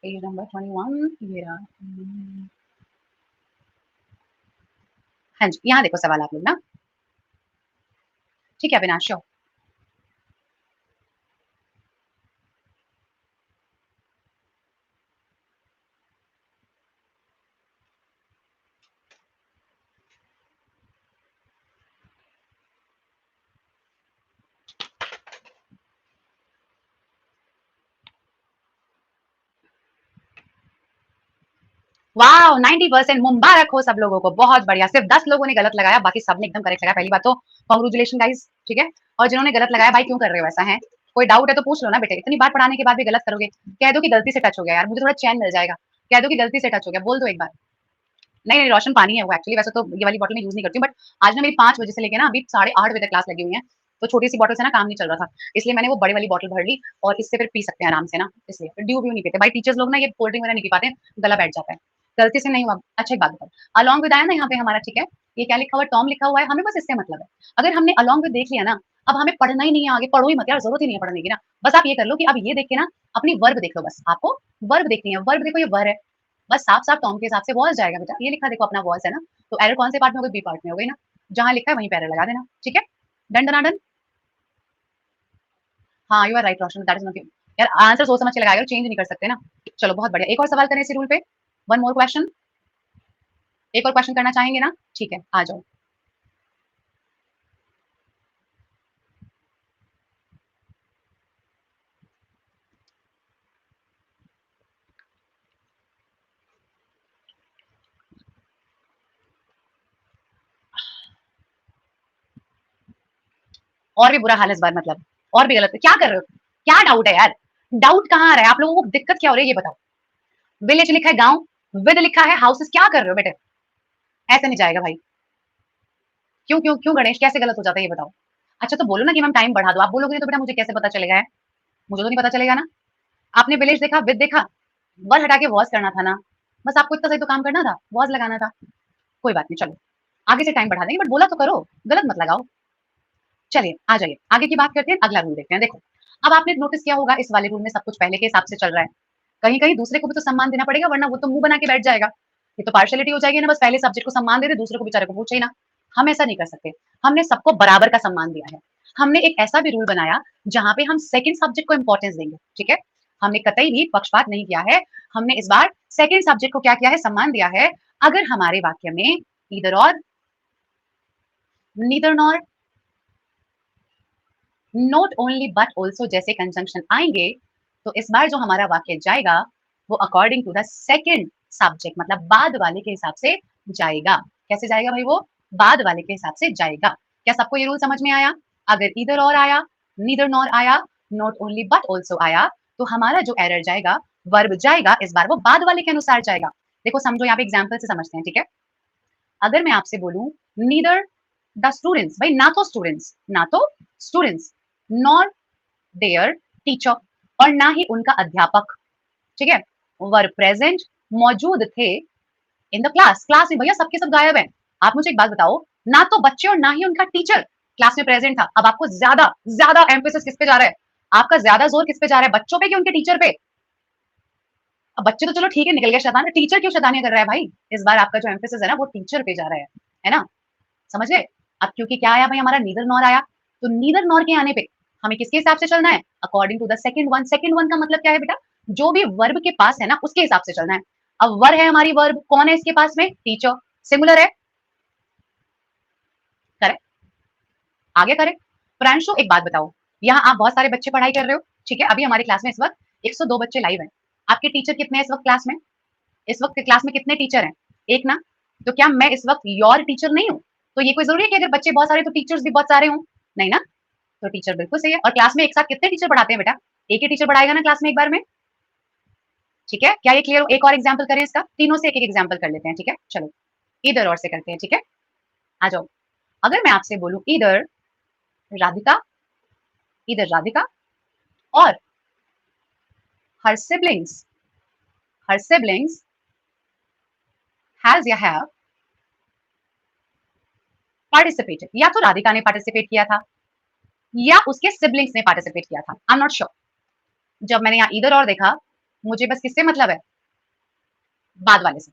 पेज नंबर 21 ये रहा। हाँ जी, यहाँ देखो सवाल आप लोग ना, ठीक है अविनाश? श्योर। वाह 90% मुबारक हो सब लोगों को, बहुत बढ़िया। सिर्फ 10 लोगों ने गलत लगाया, बाकी सबने एकदम करेक्ट लगाया। पहली बात तो कांग्रेचुलेशन गाइस, ठीक है? और जिन्होंने गलत लगाया भाई क्यों कर रहे हो ऐसा? है कोई डाउट है तो पूछ लो ना बेटे, इतनी बार पढ़ाने के बाद भी गलत करोगे? कह दो कि गलती से टच हो गया यार, मुझे थोड़ा चैन मिल जाएगा। कह दो कि गलती से टच हो गया, बोल दो एक बार। नहीं नहीं, रोशन पानी है वो एक्चुअली, वैसे तो ये वाली बॉटल में यूज नहीं करती हूँ, बट आज ना मेरी 5 बजे से लेके ना अभी 8:30 बजे तक क्लास लगी हुई है, तो छोटी सी बॉटल से ना काम नहीं चल रहा था, इसलिए मैंने वो बड़ी वाली बॉटल भर ली, और इससे फिर पी सकते हैं आराम से ना, इसलिए ड्यू व्यू नहीं पीते भाई। टीचर्स लोग ना ये कोल्ड ड्रिंक वगैरह नहीं पी पाते, गला बैठ जाता है। गलती से नहीं हुआ। अच्छा एक बात बताओ, अलॉन्ग विद आया ना यहाँ पे हमारा, ठीक है? ये क्या लिखा हुआ है? टॉम लिखा हुआ है, हमें बस इससे मतलब है। अगर हमने अलॉन्ग विद देख लिया ना, अब हमें पढ़ना ही नहीं है आगे, पढ़ो ही मत यार, जरूरत ही नहीं है पढ़ने की ना। बस आप ये कर लो कि अब ये देख के ना अपनी वर्ब देख लो, बस आपको वर्ब देखनी है। वर्ब देखो, ये वर्ब है, बस साफ साफ टॉम के हिसाब से वॉल्स जाएगा बेटा। ये लिखा देखो अपना वॉल्स है ना, तो एरर कौन से पार्ट में हो गई? बी पार्ट में हो गई ना, जहां लिखा है वहीं पे एरर लगा देना, ठीक है? Done done done. हाँ you are right Roshan, that is not यार, आंसर सोच समझ के लगाएगा, चेंज नहीं कर सकते ना। चलो बहुत बढ़िया, एक और सवाल करें इसी रूल पे, वन मोर क्वेश्चन। एक और क्वेश्चन करना चाहेंगे ना? ठीक है आ जाओ। और भी बुरा हाल है इस बार, मतलब और भी गलत है। क्या कर रहे हो? क्या डाउट है यार? डाउट कहाँ आ रहा है आप लोगों को? दिक्कत क्या हो रही है ये बताओ? विलेज लिखा है गांव, विद लिखा है हाउसेस, क्या कर रहे हो बेटे? ऐसे नहीं जाएगा भाई। क्यों क्यों क्यों गणेश, कैसे गलत हो जाता है ये बताओ? अच्छा तो बोलो ना कि मैम टाइम बढ़ा दो, आप बोलोगे नहीं तो बेटा मुझे कैसे पता चलेगा है? मुझे तो नहीं पता चलेगा ना। आपने विलेज देखा, विद देखा, वर हटा के वॉज करना था ना। बस आपको इतना सही तो काम करना था, वॉज लगाना था। कोई बात नहीं, चलो आगे से टाइम बढ़ा देंगे, बट बोला तो करो, गलत मत लगाओ। चलिए आ जाइए, आगे की बात करते हैं, अगला रूल देखते हैं। देखो, अब आपने नोटिस किया होगा इस वाले रूल में सब कुछ पहले के हिसाब से चल रहा है। कहीं कहीं दूसरे को भी तो सम्मान देना पड़ेगा, वरना वो तो मुंह बना के बैठ जाएगा। ये तो पार्शियलिटी हो जाएगी ना, बस पहले सब्जेक्ट को सम्मान दे दे, दूसरे को बेचारे को पूछे ही ना। हम ऐसा नहीं कर सकते। हमने सबको बराबर का सम्मान दिया है। हमने एक ऐसा भी रूल बनाया जहां पे हम सेकंड सब्जेक्ट को इंपॉर्टेंस देंगे, ठीक है? हमने कतई भी पक्षपात नहीं किया है। हमने इस बार सेकंड सब्जेक्ट को क्या किया है, सम्मान दिया है। अगर हमारे वाक्य में ईदर और, neither nor, not only but also जैसे कंजंक्शन आएंगे, तो इस बार जो हमारा वाक्य जाएगा वो according to the second subject, मतलब बाद वाले के हिसाब से जाएगा। कैसे जाएगा भाई? वो बाद वाले के हिसाब से जाएगा। क्या सबको ये रूल समझ में आया? अगर इधर और आया, नीदर नॉर आया, नॉट ओनली बट ऑल्सो आया, तो हमारा जो एरर जाएगा, वर्ब जाएगा, इस बार वो बाद वाले के अनुसार जाएगा। देखो समझो, यहाँ पे एग्जाम्पल से समझते हैं, ठीक है? अगर मैं आपसे बोलूं नीदर द स्टूडेंट्स, भाई ना तो स्टूडेंट्स, ना तो स्टूडेंट्स, नॉर देयर टीचर, और ना ही उनका अध्यापक, ठीक है, वर प्रेजेंट, मौजूद थे, इन द क्लास, क्लास में भैया सबके सब गायब हैं। आप मुझे एक बात बताओ, ना तो बच्चे और ना ही उनका टीचर क्लास में प्रेजेंट था। अब आपको ज्यादा ज्यादा एम्फेसिस किस पे जा रहा है? आपका ज्यादा जोर किस पे जा रहा है, बच्चों पे कि उनके टीचर पे? अब बच्चे तो चलो ठीक है निकल गया शैतान, टीचर क्यों शैतानियां कर रहा है भाई? इस बार आपका जो एम्फेसिस है ना वो टीचर पे जा रहा है ना? समझ गए? अब क्योंकि क्या आया भाई, हमारा नीदर नॉर आया, तो नीदर नॉर के आने पे हमें किसके हिसाब से चलना है? According to the second one. Second one का मतलब क्या है बेटा? जो भी वर्ब के पास है ना उसके हिसाब से चलना है। अब वर है हमारी, वर्ब कौन है इसके पास में? टीचर, सिंगुलर है, करेक्ट, आगे करेक्ट। प्रांशु एक बात बताओ, यहाँ आप बहुत सारे बच्चे पढ़ाई कर रहे हो, ठीक है? अभी हमारी क्लास में इस वक्त 102 बच्चे लाइव हैं। आपके टीचर कितने हैं इस वक्त क्लास में? इस वक्त क्लास में कितने टीचर हैं? एक ना? तो क्या मैं इस वक्त योर टीचर नहीं हूँ? तो ये कोई जरूरी है कि अगर बच्चे बहुत सारे तो टीचर्स भी बहुत सारे हों? नहीं ना? तो टीचर बिल्कुल सही है। और क्लास में एक साथ कितने टीचर पढ़ाते हैं बेटा? एक ही टीचर पढ़ाएगा ना क्लास में एक बार में? ठीक है, क्या ये क्लियर हो? एक और एग्जाम्पल करें इसका, तीनों से एक एक एग्जाम्पल कर लेते हैं, ठीक है? चलो इधर और से करते हैं, ठीक है? आ जाओ। अगर मैं आपसे बोलूं इधर राधिका, इधर राधिका और हर सिबलिंग्स, हर सिबलिंग्स हैज या हैव पार्टिसिपेटेड, या तो राधिका ने पार्टिसिपेट किया था या उसके सिबलिंग्स ने पार्टिसिपेट किया था, आई एम नॉट श्योर। जब मैंने यहाँ इधर और देखा, मुझे बस किससे मतलब है? बाद वाले से।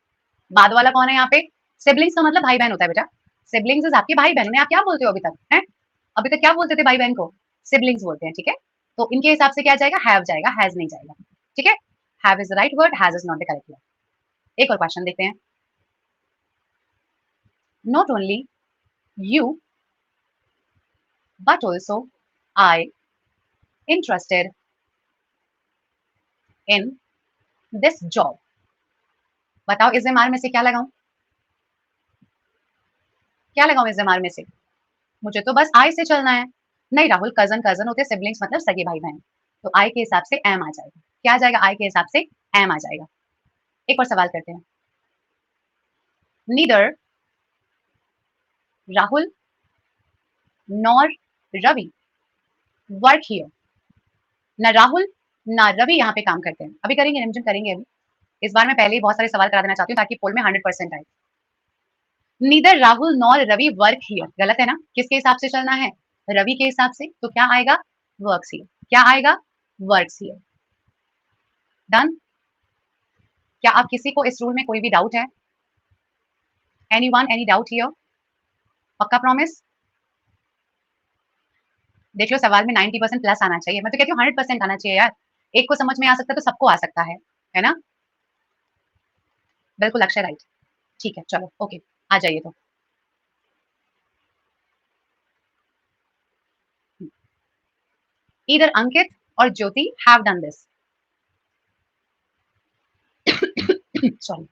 बाद वाला कौन है यहाँ पे? सिबलिंग्स का मतलब भाई बहन होता है बेटा। सिबलिंग्स इज आपके भाई बहन ने, आप क्या बोलते हो अभी तक है? अभी तक क्या बोलते थे भाई बहन को? सिबलिंग्स बोलते हैं, ठीक है? तो इनके हिसाब से क्या जाएगा? हैव जाएगा, हैज नहीं जाएगा, ठीक है? Have is the right word, has is not the correct word. एक और क्वेश्चन देखते हैं। Not only you but also I interested in this job. बताओ इस एम आर में से क्या लगाऊं? क्या लगाऊं इस एम आर में से? मुझे तो बस आई से चलना है। नहीं राहुल, कजन कजन होते, सिबलिंग्स मतलब सगे भाई बहन। तो आई के हिसाब से एम आ जाएगा। क्या आ जाएगा? आई के हिसाब से एम आ जाएगा। एक और सवाल करते हैं। Neither Rahul nor Ravi work here. ना राहुल ना रवि यहाँ पे काम करते हैं। अभी करेंगे, रिविजन करेंगे अभी। इस बार मैं पहले ही बहुत सारे सवाल करा देना चाहती हूँ ताकि पोल में 100% आए। Neither Rahul nor Ravi work here, गलत है ना? किसके हिसाब से चलना है? रवि के हिसाब से। तो क्या आएगा? Works here. क्या आएगा? Works here. डन? क्या आप किसी को इस रूल में कोई भी डाउट है? Anyone, any doubt here? पक्का प्रॉमिस? देख लो सवाल में 90% प्लस आना चाहिए। मैं तो कहती हूँ 100% आना चाहिए यार। एक को समझ में आ सकता है तो सबको आ सकता है ना? बिल्कुल अक्षय राइट। ठीक है चलो ओके, आ जाइए तो। ईदर अंकित और ज्योति हैव डन दिस। सॉरी।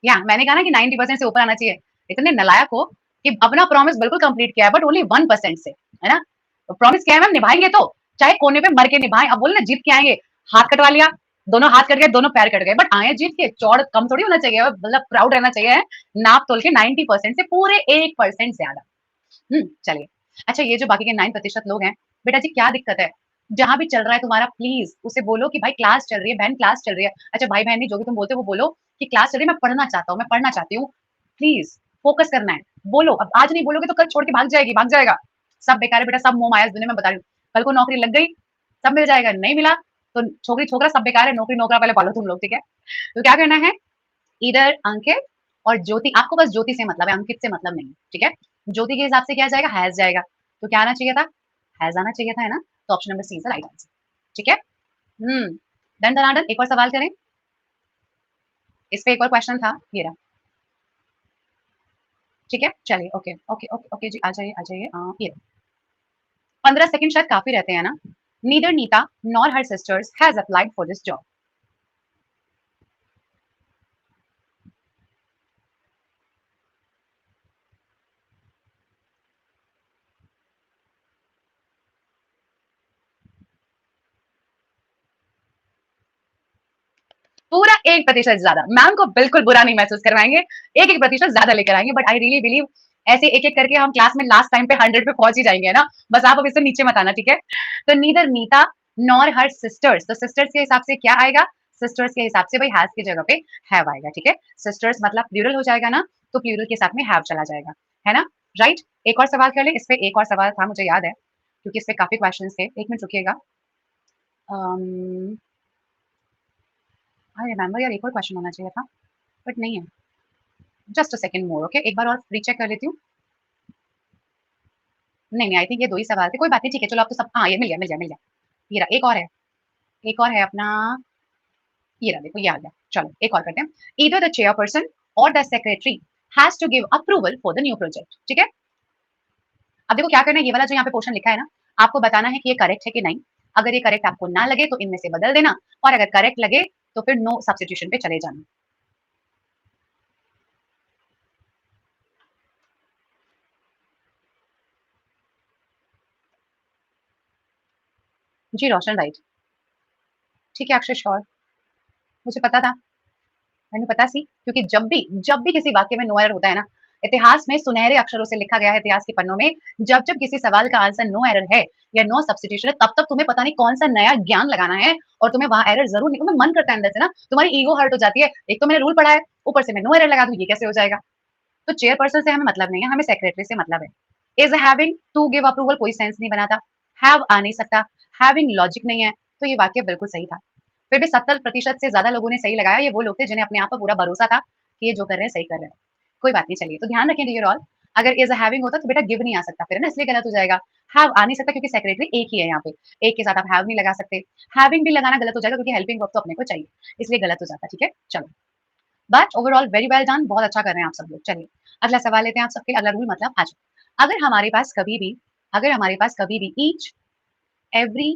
या मैंने कहा ना कि 90% से ऊपर आना चाहिए। इतने नालायक हो कि अपना प्रॉमिस बिल्कुल कंप्लीट किया है बट ओनली 1% से, है ना? तो प्रॉमिस किया है मैम, निभाएँगे तो, चाहे कोने पे मर के निभाएँ। अब बोले ना जीत के आएँगे, हाथ कटवा लिया, दोनों हाथ कट गए, दोनों पैर कट गए, बट आए जीत के। चौड़ कम थोड़ी होना चाहिए, मतलब प्राउड रहना चाहिए, नाप-तोल के 90% से पूरे 1% ज़्यादा। चलिए। अच्छा, ये जो बाकी के 9% लोग हैं, बेटा जी क्या दिक्कत है? जहाँ भी चल रहा है तुम्हारा प्लीज़ उसे बोलो कि भाई क्लास चल रही है, बहन क्लास चल रही है। अच्छा भाई-बहन नहीं, जो भी तुम बोलते हो वो बोलो कि क्लास चल रही है, मैं पढ़ना चाहता हूँ, मैं पढ़ना चाहती हूँ। प्लीज़ फ़ोकस करना है। बोलो, अब आज नहीं बोलोगे तो कल छोड़ के भाग जाएगी, भाग जाएगा। सब बेकार है बेटा, सब मोह-माया इस दुनिया में, बता रही हूँ। कल को नौकरी लग गई, सब मिल जाएगा, नहीं मिला तो छोकरी-छोकरा सब बेकार है, नौकरी-नौकरा पहले पालो तुम लोग, ठीक है? तो क्या करना है, इधर अंकित और ज्योति, आपको बस ज्योति से मतलब है, अंकित से मतलब नहीं, ठीक है? ज्योति के हिसाब से क्या जाएगा, हैज़ जाएगा। तो क्या आना चाहिए था? हैज़ आना चाहिए था, है ना? तो option number C is the right answer, ठीक है? हुँ, डन दनादन, एक और सवाल करें? इस पे एक और क्वेश्चन था, ये रहा, ठीक है? चलिए, ओके, ओके, ओके, ओके जी, आ जाइए, ये रहा। 15 सेकंड शायद काफ़ी रहते हैं ना? Neither Nita nor her sisters has applied for this job. पूरा 1% ज़्यादा। मैम को बिल्कुल बुरा नहीं महसूस करवाएँगे, 1-1 प्रतिशत ज़्यादा लेकर आएँगे, बट आई रियली बिलीव ऐसे एक-एक करके हम क्लास में लास्ट टाइम पे 100 पे पहुँच ही जाएँगे, है ना? बस आप अब इससे नीचे मत आना, ठीक है? तो neither Neeta nor her sisters, तो सिस्टर्स के हिसाब से क्या आएगा? सिस्टर्स के हिसाब से भाई हैज़ की जगह पे हैव आएगा, ठीक है? सिस्टर्स मतलब प्लूरल हो जाएगा ना, तो प्लूरल के साथ में हैव चला जाएगा, है ना? राइट? एक और सवाल कर लें, इस पे एक और सवाल था मुझे याद है, क्योंकि इस पे काफ़ी क्वेश्चन्स थे। 1 मिनट रुकिएगा। अम, आई रिमेंबर यार एक और क्वेश्चन होना चाहिए था, बट नहीं है। Just a second more, okay, एक बार और रीचेक कर लेती हूँ। नहीं, नहीं, आई थिंक ये 2 ही सवाल थे। कोई बात नहीं, ठीक है, चलो अब तो सब, हाँ, ये मिल गया, मिल गया, मिल गया। ये रहा, एक और है अपना, ये रहा, देखो ये आ गया। चलो, एक और करते हैं। ईदर द चेयरपर्सन और the secretary has to give approval for the new project, ठीक है? अब देखो क्या करना है, ये वाला जो यहाँ पे पोर्शन लिखा है ना, आपको बताना है कि ये करेक्ट है कि नहीं। अगर ये करेक्ट आपको ना लगे तो इनमें से बदल देना, और अगर करेक्ट लगे तो फिर नो सब्स्टिट्यूशन पे चले जाना। जी, रोशन राइट। ठीक है अक्षय, श्योर। मुझे पता था। मैंने पता सी, क्योंकि जब भी किसी वाक्य में नो एरर होता है ना, इतिहास में सुनहरे अक्षरों से लिखा गया है, इतिहास के पन्नों में, जब किसी सवाल का आंसर नो एरर है या नो सब्स्टिट्यूशन है, तब तक तुम्हें पता नहीं कौन सा नया ज्ञान लगाना है, और तुम्हें वहां एरर जरूर नहीं, तुम्हें मन करता है अंदर से ना, तुम्हारी ईगो हर्ट हो जाती है, एक तो मैंने रूल पढ़ा है, ऊपर से मैं नो एरर लगा दूं, ये कैसे हो जाएगा? तो चेयरपर्सन से हमें मतलब नहीं है, हमें सेक्रेटरी से मतलब है। Is having to give approval कोई सेंस नहीं बनाता, हैव आ नहीं सकता, हैविंग लॉजिक नहीं है, तो ये वाक्य बिल्कुल सही था। फिर भी 70% से ज्यादा लोगों ने सही लगाया, ये वो लोग थे जिन्हें अपने आप पर पूरा भरोसा था कि ये जो कर रहे हैं सही कर रहे हैं। कोई बात नहीं, चलिए, तो ध्यान रखें डियर ऑल, अगर इज हैविंग होता तो बेटा गिव नहीं आ सकता फिर, है ना, इसलिए गलत हो जाएगा। हैव आ नहीं सकता क्योंकि सेक्रेटरी एक ही है यहाँ पे, एक के साथ आप हैव नहीं लगा सकते। हैविंग भी लगाना गलत हो जाएगा क्योंकि हेल्पिंग वर्ब तो अपने को चाहिए, इसलिए गलत हो जाता, ठीक है? चलो, but overall very well done, बहुत अच्छा कर रहे हैं आप सब लोग। चलिए, अगला सवाल लेते हैं आप सबके, अगला रूल मतलब आज, अगर हमारे पास कभी भी ईच, एवरी,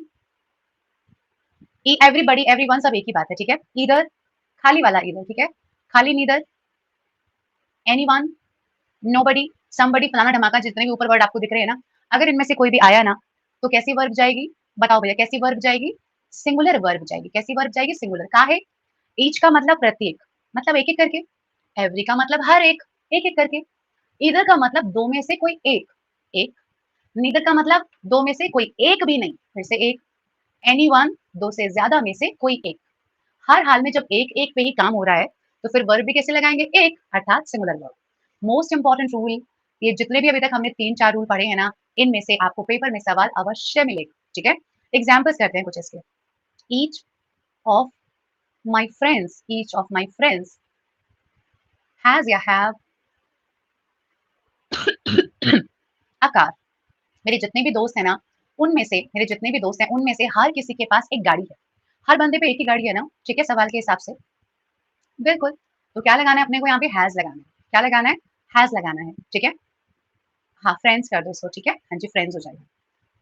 एवरीबॉडी, एवरीवन सब एक ही बात है, ठीक है? ईदर, खाली वाला ईदर, ठीक है? खाली नीदर, एनीवन, नोबडी, समबडी, फलाना ढमाका, जितने भी ऊपर वर्ड आपको दिख रहे हैं ना, अगर इनमें से कोई भी आया ना, तो कैसी वर्ब जाएगी? बताओ भैया, कैसी वर्ब जाएगी? सिंगुलर वर्ब जाएगी। कैसी वर्ब जाएगी? सिंगुलर। का है? ईच का मतलब प्रत्येक, मतलब एक एक करके। एवरी का मतलब हर एक, एक एक करके। ईदर का मतलब दो में से कोई एक, एक। नीदर का मतलब दो में से कोई एक भी नहीं, फिर से एक। एनीवन, दो से ज्यादा में से कोई एक। हर हाल में जब एक एक पे ही काम हो रहा है, तो फिर वर्ब भी कैसे लगाएंगे? एक, अर्थात singular verb. Most important rule, ये जितने भी अभी तक हमने 3-4 रूल पढ़े हैं ना, इनमें से आपको पेपर में सवाल अवश्य मिलेगा, ठीक है? एग्जाम्पल्स करते हैं कुछ इसके। Each of each of my friends has या हैव अ कार। मेरे जितने भी दोस्त हैं ना, उनमें से, मेरे जितने भी दोस्त हैं उनमें से हर किसी के पास एक गाड़ी है। हर बंदे पे एक ही गाड़ी है ना, ठीक है, सवाल के हिसाब से। बिल्कुल। तो क्या लगाना है अपने को यहाँ पे? हैज लगाना है। क्या लगाना है? हैज लगाना है, ठीक है? हाँ, फ्रेंड्स कर दो इसको, ठीक है? हाँ जी, फ्रेंड्स हो जाएगा।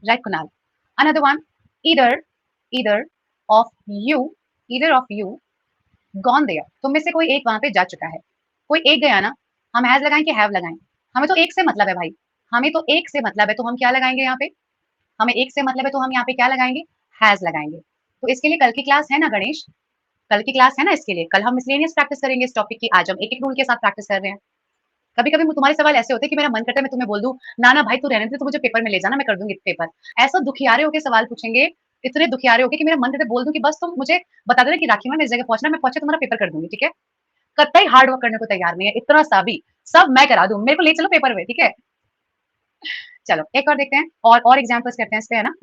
Right Kunal? Another one, either, either of you, either of you gone there, तुम में से कोई एक वहां पे जा चुका है। कोई एक गया ना, हम हैज़ लगाएँ कि हैव लगाएँ? हमें तो एक से मतलब है भाई, हमें तो एक से मतलब है, तो हम क्या लगाएँगे यहाँ पे? हमें एक से मतलब है तो हम यहाँ पे क्या लगाएँगे? हैज़ लगाएँगे। तो इसके लिए कल की क्लास है ना गणेश? कल की क्लास है ना इसके लिए? कल हम मिसलेनियस प्रैक्टिस करेंगे इस टॉपिक की, आज हम एक-एक रूल के साथ प्रैक्टिस कर रहे हैं। कभी-कभी तुम्हारे सवाल ऐसे होते हैं कि मेरा मन करता है मैं तुम्हें बोल दूँ, ना, ना भाई तू रहने दे, तू मुझे पेपर में ले जाना, मैं कर दूँगी पेपर। ऐसा दुखियारे होके सवाल पूछेंगे, इतने दुखियारे होके कि मेरा मन करता है बोल दूँ कि बस तुम मुझे बता देना कि राखी मैम इस जगह पहुँचना, मैं पहुँच के तुम्हारा पेपर कर दूँगी, ठीक है? कतई हार्ड वर्क करने को तैयार नहीं है, इतना सा भी। सब मैं करा दूँ, मेरे को ले चलो पेपर में, ठीक है? चलो, एक और देखते हैं और एग्ज़ाम्पल्स करते हैं इस पे, है ना?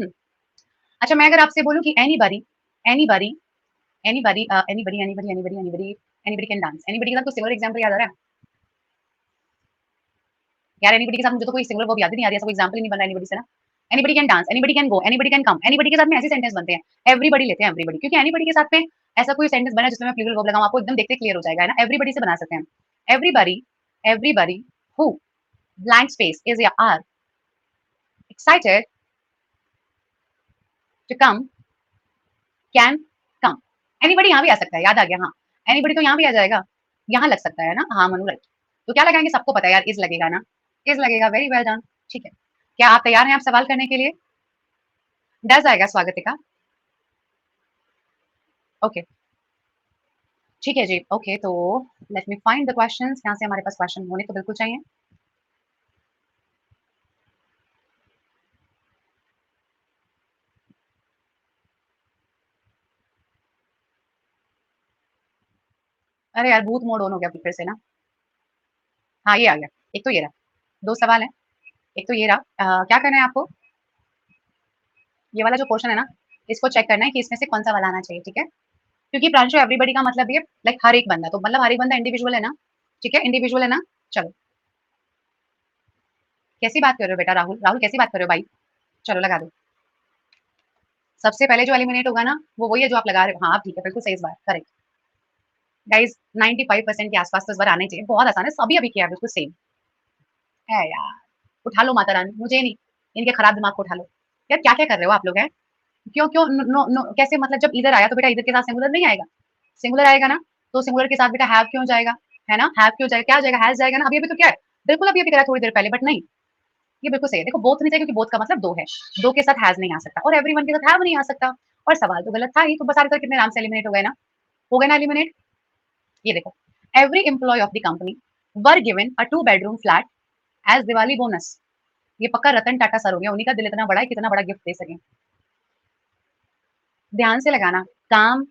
अच्छा मैं अगर आपसे बोलूँ कि anybody anybody anybody can dance. Anybody के साथ कोई सिमिलर एग्ज़ाम्पल याद आ रहा है? यार एनीबॉडी के साथ मुझे तो कोई सिंगुलर वर्ब याद ही नहीं आ रही है, ऐसा कोई एग्ज़ाम्पल ही नहीं बन रहा एनीबॉडी से ना। Anybody can dance, anybody can go, anybody can come, anybody के साथ में ऐसे सेंटेंस बनते हैं। एवरीबॉडी लेते हैं एवरीबॉडी क्योंकि एनीबॉडी के साथ में ऐसा कोई सेंटेंस बना है जिसमें मैं प्लूरल वर्ब लगाऊँ, आपको एकदम देखते क्लियर हो जाएगा, है ना? एवरीबॉडी से बना सकते हैं। Everybody everybody who blank space is या are excited to come can come. Anybody यहाँ भी आ सकता है, याद आ गया, हाँ। एनीबॉडी तो यहाँ भी आ जाएगा, यहाँ लग सकता है ना? हाँ, मनु राइट। तो क्या लगाएँगे? सबको पता है यार, इज़ लगेगा ना? इज़ लगेगा, वेरी वेल डन, ठीक है। क्या आप तैयार हैं आप सवाल करने के लिए? डज़ आएगा स्वागतिका? ओके, ठीक है जी, ओके तो let me find the questions, यहाँ से हमारे पास क्वेश्चन होने तो बिल्कुल चाहिए। अरे यार भूत मोड ऑन हो गया फिर से ना। हाँ, ये आ गया। एक तो ये रहा, 2 सवाल हैं। एक तो ये रहा क्या करना है आपको? ये वाला जो पोर्शन है ना, इसको चेक करना है कि इसमें से कौन-सा वाला आना चाहिए, ठीक है? क्योंकि प्रांशु एवरीबॉडी का मतलब ये लाइक हर एक बंदा, तो मतलब हर एक बंदा इंडिविजुअल है ना? ठीक है, इंडिविजुअल है ना? चलो, कैसी बात कर रहे हो बेटा राहुल? राहुल कैसी बात कर रहे हो भाई? चलो लगा दो। सबसे पहले जो एलिमिनेट होगा ना, वो वही है जो आप लगा रहे हो। हाँ, ठीक है, बिल्कुल सही इस बार, करेक्ट। गाइस 95% के आस-पास तो इस बार आने चाहिए। बहुत आसान है, सभी अभी किया है बिल्कुल सेम। है यार, उठा लो माता रानी, मुझे नहीं, इनके खराब दिमाग को उठा लो। यार क्या-क्या कर रहे हो आप लोग हैं? क्यों क्यों नो नो नो कैसे मतलब जब इधर आया तो बेटा इधर के साथ सिंगुलर नहीं आएगा? सिंगुलर आएगा ना, तो सिंगुलर के साथ बेटा हैव क्यों जाएगा? है ना? हैव क्यों जाएगा? क्या जाएगा? हैज़ जाएगा ना? अभी-अभी तो क्या है? बिल्कुल अभी-अभी करा थोड़ी देर पहले बट नहीं, ये बिल्कुल सही है। देखो बोथ नहीं चाहिए क्योंकि बोथ का मतलब 2 है। 2 के साथ हैज़ नहीं आ सकता और एवरीवन के साथ हैव नहीं आ सकता और सवाल तो गलत था ही, तो बस सारे कितने आराम से एलिमिनेट हो गए ना? हो गए ना एलिमिनेट? ये देखो, every employee of the company were given a 2 bedroom flat as Diwali bonus. ये पक्का रतन टाटा सर हो गया, उन्हीं का दिल इतना बड़ा है, कितना बड़ा गिफ्ट दे सकें। ध्यान से लगाना, काम,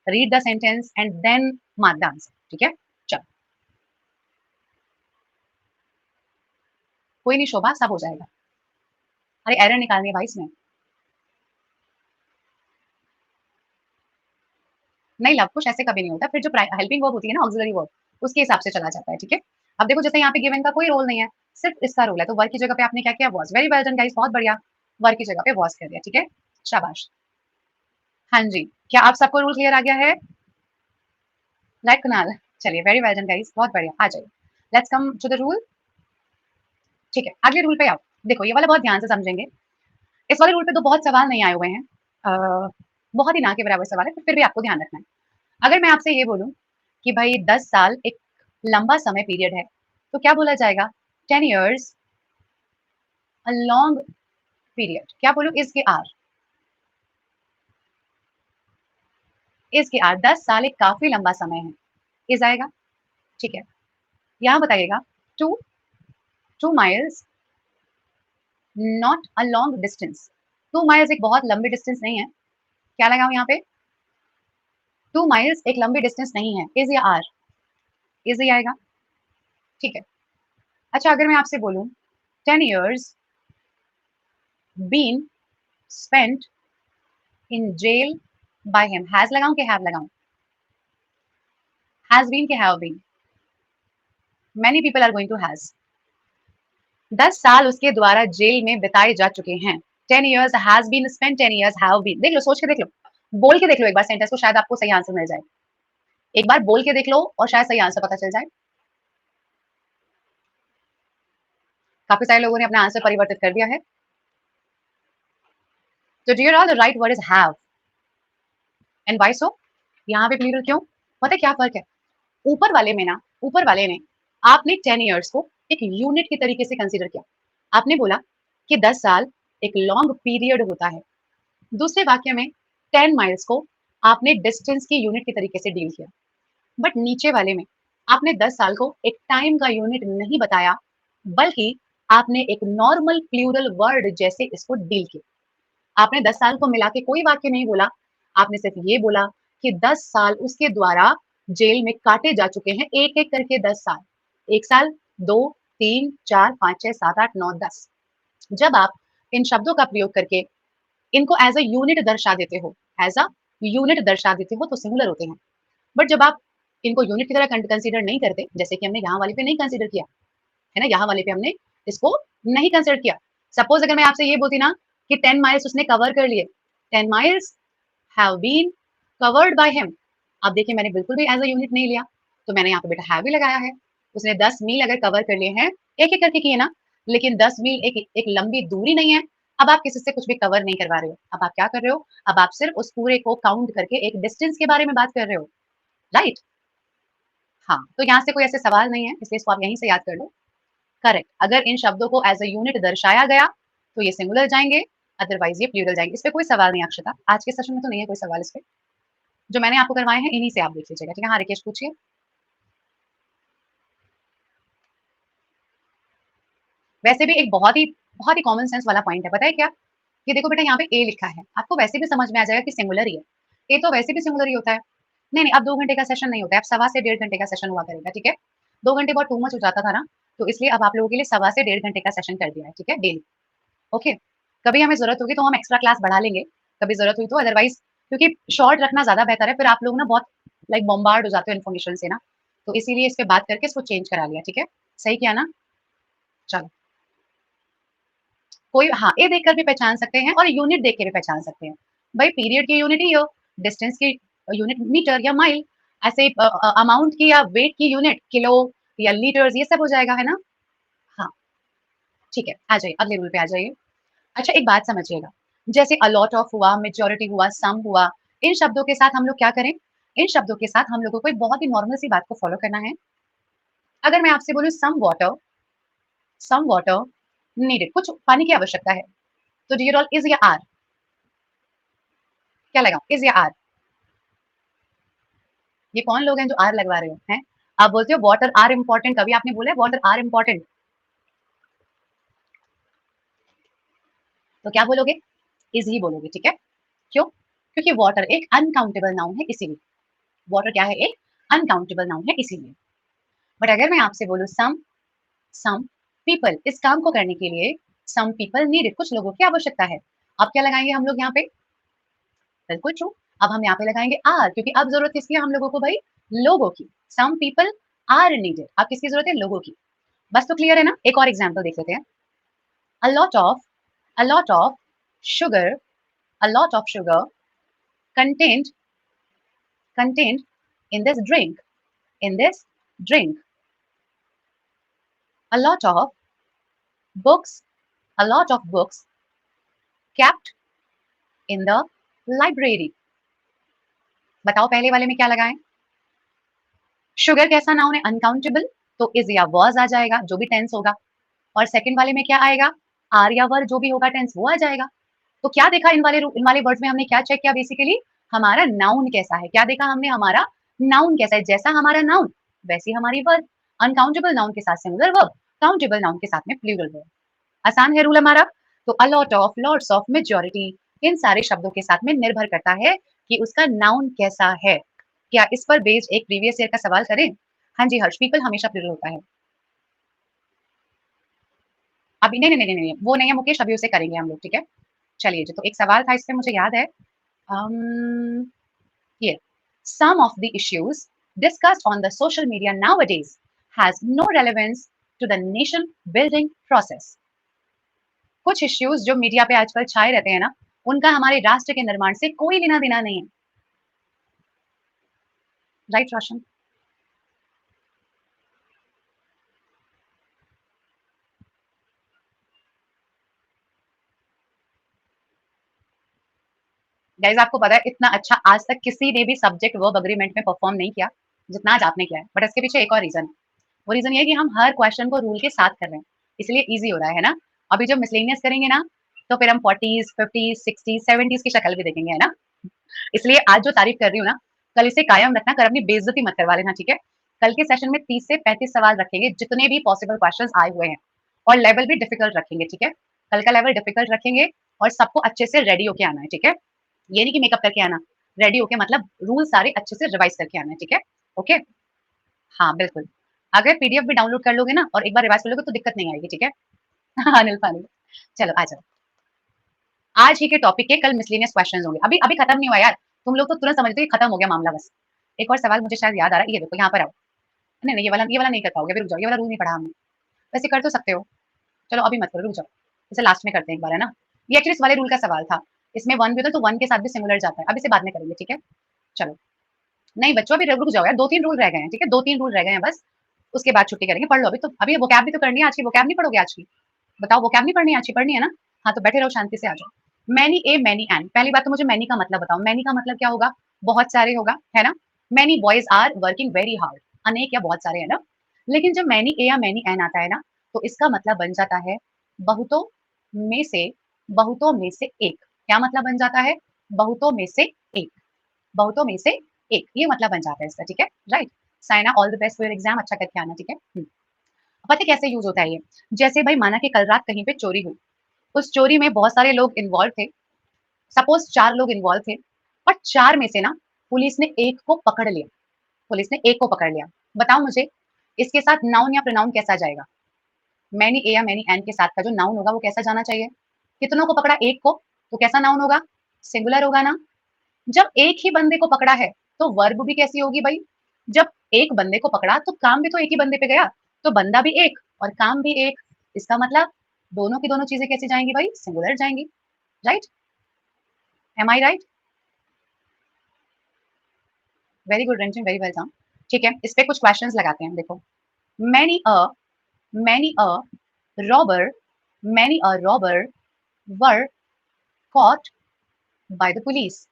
read the sentence and then mark the answer, ठीक है? चलो, कोई नहीं शोभा, सब हो जाएगा। अरे एरर निकालनी है भाई इसमें। नहीं लव कुश ऐसे कभी नहीं होता, फिर जो हेल्पिंग वर्ब होती है ना ऑक्सिलरी वर्ब, उसके हिसाब से चला जाता है, ठीक है? अब देखो जैसे यहाँ पे गिवन का कोई रोल नहीं है, सिर्फ इसका रोल है, तो वर्क की जगह पे आपने क्या किया? Was. Very well done guys, बहुत बढ़िया। वर्क की जगह पे वॉज कर दिया, ठीक है? शाबाश। हाँ जी, क्या आप सबको रूल क्लियर आ गया है? राइट कुणाल? चलिए वेरी वेल डन गाइस, बहुत बढ़िया, आ जाइए। Let's come to the rule, ठीक है? अगले रूल पे आओ। देखो ये वाला बहुत ध्यान से समझेंगे। इस वाले रूल पे तो बहुत सवाल नहीं आए हुए हैं। बहुत ही ना के बराबर सवाल है, फिर भी आपको ध्यान रखना है। अगर मैं आपसे ये बोलूँ कि भाई 10 साल एक लंबा समय पीरियड है, तो क्या बोला जाएगा? 10 इयर्स अ लॉन्ग पीरियड। क्या बोलूँ? इज़ के आर, इज़ के आर 10 साल एक काफ़ी लंबा समय है। इज़ आएगा, ठीक है। यहाँ बताइएगा 2 2 miles not a long distance. 2 miles एक बहुत लंबी डिस्टेंस नहीं है। क्या लगाऊँ यहाँ पे? 2 माइल्स एक लंबी डिस्टेंस नहीं है। इज़ या आर? इज़ ही आएगा, ठीक है। अच्छा अगर मैं आपसे बोलूँ 10 years been spent in jail by him, has लगाऊँ कि हैव लगाऊँ? हैज़ बीन कि have been? Many people are going to has. 10 साल उसके द्वारा जेल में बिताए जा चुके हैं। 10 years has been spent, 10 years have been. देख लो, सोच के देख लो। बोल के देख लो एक बार सेंटेंस को, शायद आपको सही आंसर मिल जाए। एक बार बोल के देख लो और शायद सही आंसर पता चल जाए। काफ़ी सारे लोगों ने अपना आंसर परिवर्तित कर दिया है। तो dear all the right word is have and why so? यहाँ पे प्लूरल क्यों? पता है क्या फ़र्क है? ऊपर वाले में ना, ऊपर वाले ने आपने 10 इयर्स को एक यूनिट के तरीके से कंसीडर किया। आपने बोला कि 10 साल एक लॉन्ग पीरियड होता है। दूसरे वाक्य में 10 माइल्स को आपने डिस्टेंस की यूनिट के तरीके से डील किया। बट नीचे वाले में आपने 10 साल को एक टाइम का यूनिट नहीं बताया, बल्कि आपने एक नॉर्मल प्लूरल वर्ड जैसे इसको डील किया। आपने 10 साल को मिला के कोई वाक्य नहीं बोला। आपने सिर्फ ये बोला कि 10 साल उसके द्वारा जेल में काटे जा चुके हैं, एक-एक करके 10 साल। 1 साल, 2, 3, 4, 5, 6, 7, 8, 9, 10। जब आप इन शब्दों का प्रयोग करके इनको एज़ अ यूनिट दर्शा देते हो, एज़ अ यूनिट दर्शा देते हो तो सिंगुलर होते हैं। बट जब आप इनको यूनिट की तरह कंसीडर नहीं करते, जैसे कि हमने यहाँ वाले पे नहीं कंसीडर किया, है ना? यहाँ वाले पे हमने इसको नहीं कंसीडर किया। सपोज़ अगर मैं आपसे ये बोलती ना कि 10 माइल्स उसने कवर कर लिए, 10 miles have been covered by him. अब देखिए मैंने बिल्कुल भी एज़ अ यूनिट नहीं लिया, तो मैंने यहाँ पे बेटा हैव ही लगाया है। उसने 10 मील अगर कवर कर लिए हैं, एक-एक करके किए ना, लेकिन 10 मील एक एक लंबी दूरी नहीं है। अब आप किसी से कुछ भी कवर नहीं करवा रहे हो। अब आप क्या कर रहे हो? अब आप सिर्फ़ उस पूरे को काउंट करके एक डिस्टेंस के बारे में बात कर रहे हो, राइट? हाँ, तो यहाँ से कोई ऐसे सवाल नहीं है, इसलिए इसको आप यहीं से याद कर लो। करेक्ट, अगर इन शब्दों को एज़ अ यूनिट दर्शाया गया, तो ये सिंगुलर जाएँगे, अदरवाइज़ ये प्लूरल जाएँगे। इस पे कोई सवाल नहीं है अक्षता। आज के सेशन में तो नहीं है कोई सवाल इस पे। जो मैंने आपको करवाए हैं, इन्हीं से आप देख लीजिएगा, ठीक है? हाँ, रिकेश पूछिए। वैसे भी एक बहुत ही कॉमन सेंस वाला पॉइंट है, पता है क्या? ये देखो बेटा यहाँ पे ए लिखा है, आपको वैसे भी समझ में आ जाएगा कि सिंगुलर ही है। ए तो वैसे भी सिंगुलर ही होता है। नहीं, नहीं, अब 2 घंटे का सेशन नहीं होता है, अब सवा से डेढ़ घंटे का सेशन हुआ करेगा, ठीक है? 2 घंटे बहुत टू मच हो जाता था ना, तो इसलिए अब आप लोगों के लिए सवा से डेढ़ घंटे का सेशन कर दिया है, ठीक है? Daily, okay? कभी हमें ज़रूरत होगी तो हम एक्स्ट्रा क्लास बढ़ा लेंगे, कभी ज़रूरत हुई तो अदरवाइज़ क्योंकि शॉर्ट रखना ज़्यादा बेहतर है, फिर आप लोग ना बहुत लाइक बॉम्बार्ड हो जाते हो इन्फॉर्मेशन से ना, तो इसीलिए इस पे बात करके इसको चेंज करा लिया, ठीक है? सही किया ना? चलो। कोई हाँ, ए देखकर भी पहचान सकते हैं और यूनिट देख के भी पहचान सकते हैं। भाई पीरियड की यूनिट ईयर, डिस्टेंस की यूनिट मीटर या माइल, ऐसे अमाउंट की या वेट की यूनिट किलो या लीटर्स ये सब हो जाएगा, है ना? हाँ, ठीक है, आ जाइए, अगले रूल पे आ जाइए। अच्छा एक बात समझिएगा, जैसे अ लॉट ऑफ हुआ, मेजॉरिटी हुआ, सम हुआ, इन शब्दों के साथ हम लोग क्या करें? इन शब्दों के साथ हम लोगों को एक बहुत ही नॉर्मल सी बात को फॉलो करना है। अगर मैं आपसे बोलूँ सम वाटर नीडेड, कुछ पानी की आवश्यकता है, तो डियर ऑल इज़ या आर? क्या लगाऊँ? इज़ या आर? ये कौन लोग हैं जो आर लगवा रहे हो हैं? आप बोलते हो वाटर आर इम्पोर्टेंट, कभी आपने बोला है वाटर आर इम्पोर्टेंट? तो क्या बोलोगे? इज ही बोलोगे, ठीक है? क्यों? क्योंकि वाटर एक अनकाउंटेबल नाउन है इसीलिए। वाटर क्या है? एक अनकाउंटेबल नाउन है इसीलिए। बट अगर मैं आपसे बोलूं सम पीपल, इस काम को करने के लिए सम पीपल नीडेड, कुछ लोगों की आवश्यकता है। अब क्या लगाएंगे हम लोग यहाँ पे? बिल्कुल ट्रू। अब हम यहाँ पे लगाएंगे आर, क्योंकि अब जरूरत किसकी है हम लोगों को भाई? लोगों की। सम पीपल आर नीडेड, अब किसकी जरूरत है? लोगों की। बस तो क्लियर है ना? एक और एग्जाम्पल देख लेते हैं। a lot of a lot of sugar a lot of sugar contained contained in this drink a lot of books a lot of books kept in the library। बताओ पहले वाले में क्या लगाएं? शुगर कैसा नाउन है? अनकाउंटेबल, तो is या वॉज आ जाएगा जो भी टेंस होगा। और सेकंड वाले में क्या आएगा? आर या वर जो भी होगा टेंस वो आ जाएगा। तो क्या देखा इन वाले वर्ड्स में? हमने क्या चेक किया बेसिकली? हमारा नाउन कैसा है। क्या देखा हमने? हमारा नाउन कैसा है। जैसा हमारा नाउन वैसी हमारी वर्ब। अनकाउंटेबल नाउन के साथ सिंगुलर वर्ब, काउंटेबल नाउन के साथ में प्लूरल वर्ब। आसान है रूल हमारा। तो a lot of, lots of, majority, इन सारे शब्दों के साथ में निर्भर करता है कि उसका नाउन कैसा है। क्या इस पर बेस्ड एक प्रीवियस ईयर का सवाल करें? हाँ जी हर्ष, पीपल हमेशा प्लूरल होता है। अभी नहीं नहीं नहीं नहीं वो नहीं है मुकेश, अभी उसे करेंगे हम लोग, ठीक है? चलिए जी, तो एक सवाल था इस पे मुझे याद है। um, here some of the issues discussed on the social media nowadays has no relevance to the nation building process। कुछ इश्यूज जो मीडिया पे आजकल छाए रहते हैं ना, उनका हमारे राष्ट्र के निर्माण से कोई लेना देना नहीं है। राइट रोशन? गाइस आपको पता है इतना अच्छा आज तक किसी ने भी सब्जेक्ट वर्ब अग्रीमेंट में परफॉर्म नहीं किया। जितना आज आपने किया है। बट इसके पीछे एक और रीज़न है। वो रीज़न ये है कि हम हर क्वेश्चन को रूल के साथ कर रहे हैं, इसलिए ईज़ी हो रहा है ना? अभी जब मिसलेनियस करेंगे ना, तो फिर हम 40s, 50s, 60s, 70s की शक्ल भी देखेंगे, है ना? इसलिए आज जो तारीफ कर रही हूँ ना, कल इसे कायम रखना, कल अपनी बेइज्जती मत करवा लेना, ठीक है? कल के सेशन में 30 से 35 सवाल रखेंगे, जितने भी पॉसिबल क्वेश्चंस आए हुए हैं और लेवल भी डिफिकल्ट रखेंगे, ठीक है? कल का लेवल डिफिकल्ट रखेंगे और सबको अच्छे से रेडी होके आना है, ठीक है? ये नहीं कि मेकअप करके आना, रेडी होके मतलब रूल सारे अच्छे से रिवाइज़ करके आना है, ठीक है? ओके? हाँ, बिल्कुल। अगर पीडीएफ भी डाउनलोड कर लोगे ना और एक बार रिवाइज़ कर लोगे तो दिक्कत नहीं आएगी, ठीक है? अनिल पानी। चलो आ जाओ। आज ही के टॉपिक के कल मिसलेनियस क्वेश्चंस होंगे। अभी अभी खत्म नहीं हुआ यार। तुम लोग तो तुरंत समझते हो कि खत्म हो गया मामला बस। एक और सवाल मुझे शायद याद आ रहा है, ये देखो यहाँ पर आओ। नहीं, नहीं ये वाला नहीं कर पाओगे, अभी रुक जाओ, ये वाला रूल नहीं पढ़ा हमने। वैसे कर तो सकते हो। चलो अभी मत करो, रुक जाओ। इसे लास्ट में करते हैं एक बार, है ना? ये एक्चुअली इस वाले रूल का सवाल था। इसमें 1 भी होता है तो 1 के साथ भी सिंगुलर जाता है। अब इसे बाद में करेंगे, ठीक है? चलो। नहीं बच्चों अभी रुक जाओ यार, 2-3 रूल रह गए हैं, ठीक है? 2-3 रूल रह गए हैं बस। उसके बाद छुट्टी करेंगे। पढ़ लो अभी तो, अभी वोकैब भी तो करनी है आज की, वोकैब नहीं पढ़ोगे आज की? बताओ वोकैब नहीं पढ़नी है आज की, पढ़नी है ना? हाँ, तो बैठे रहो शांति से आ जाओ। मैनी ए मैनी एन, पहली बात तो मुझे मैनी का मतलब बताओ। मैनी का मतलब क्या होगा? बहुत सारे होगा, है ना? Many boys are working very hard, अनेक या बहुत सारे, है ना? लेकिन जब मैनी ए या मैनी एन आता है ना, तो इसका मतलब बन जाता है बहुतों में से, बहुतों में से एक। क्या मतलब बन जाता है? बहुतों में से एक, बहुतों में से एक, ये मतलब बन जाता है इसका, ठीक है? Right? Saina all the best for your exam, अच्छा करके आना, ठीक है? पता है कैसे यूज होता है ये? जैसे भाई माना कि कल रात कहीं पे चोरी हुई, उस चोरी में बहुत सारे लोग इन्वॉल्व थे, सपोज 4 लोग इन्वॉल्व थे और 4 में से ना पुलिस ने एक को पकड़ लिया, पुलिस ने एक को पकड़ लिया। बताओ मुझे इसके साथ नाउन या प्रोनाउन कैसा जाएगा? मैनी ए या मैनी एन के साथ का जो नाउन होगा वो कैसा जाना चाहिए? कितनों को पकड़ा? एक को, तो कैसा नाउन होगा? सिंगुलर होगा ना? जब एक ही बंदे को पकड़ा है तो वर्ब भी कैसी होगी भाई? जब एक बंदे को पकड़ा तो काम भी तो एक ही बंदे पे गया, तो बंदा भी एक और काम भी एक। इसका मतलब दोनों की दोनों चीजें कैसी जाएंगी भाई? सिंगुलर जाएंगी। Right? Am I right? Very good Ranjan, very well done. ठीक है, इस पे कुछ क्वेश्चंस लगाते हैं, देखो। Many a many a robber many a robber were caught by the police.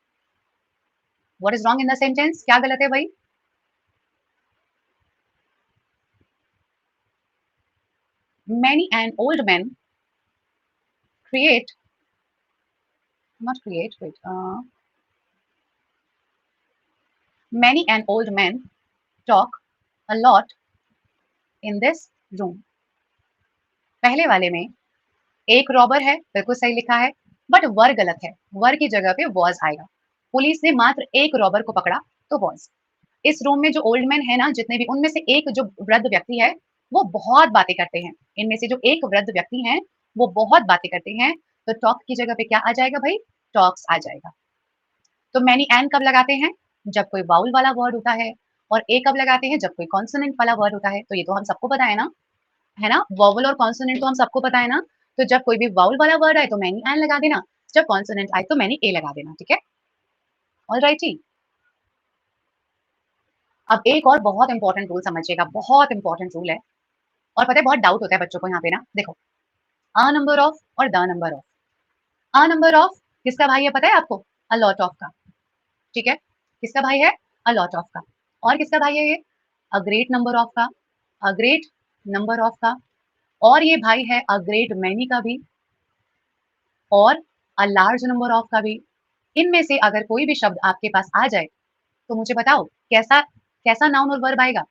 What is wrong in the sentence? क्या गलत है भाई? Many an old man create, not create, wait, many an old men talk a lot in this room। पहले वाले में एक robber है, बिल्कुल सही लिखा है, बट वर गलत है, वर की जगह पे वॉज आएगा। पुलिस ने मात्र एक रॉबर को पकड़ा तो वॉज। इस रूम में जो ओल्ड मैन है ना, जितने भी, उनमें से एक जो वृद्ध व्यक्ति है वो बहुत बातें करते हैं। इनमें से जो एक वृद्ध व्यक्ति है वो बहुत बातें करते हैं, तो टॉक की जगह पे क्या आ जाएगा भाई? टॉक्स आ जाएगा। तो मैनी एन कब लगाते हैं? जब कोई वाउल वाला वर्ड होता है। और ए कब लगाते हैं? जब कोई कॉन्सोनेंट वाला वर्ड होता है। तो ये तो हम सबको पता है ना, है ना? वॉवल और कॉन्सोनेंट तो हम सबको पता है ना। तो जब कोई भी वाउल वाला वर्ड आए तो मैनी एन लगा देना, जब कॉन्सोनेंट आए तो मैनी ए लगा देना, ठीक है? All righty. अब एक और बहुत इंपॉर्टेंट रूल समझिएगा, बहुत इंपॉर्टेंट रूल है। और पता है बहुत डाउट होता है बच्चों को यहाँ पे ना, देखो। अ नंबर ऑफ और the number of. A number of किसका भाई है पता है आपको? अ लॉट ऑफ का, ठीक है? किसका भाई है? अ लॉट ऑफ का। और किसका भाई है ये? अ ग्रेट नंबर ऑफ का, अ ग्रेट नंबर ऑफ का। और ये भाई है अ ग्रेट मैनी का भी, और अ लार्ज नंबर ऑफ का भी। इनमें से अगर कोई भी शब्द आपके पास आ जाए तो मुझे बताओ कैसा कैसा नाउन और वर्ब आएगा?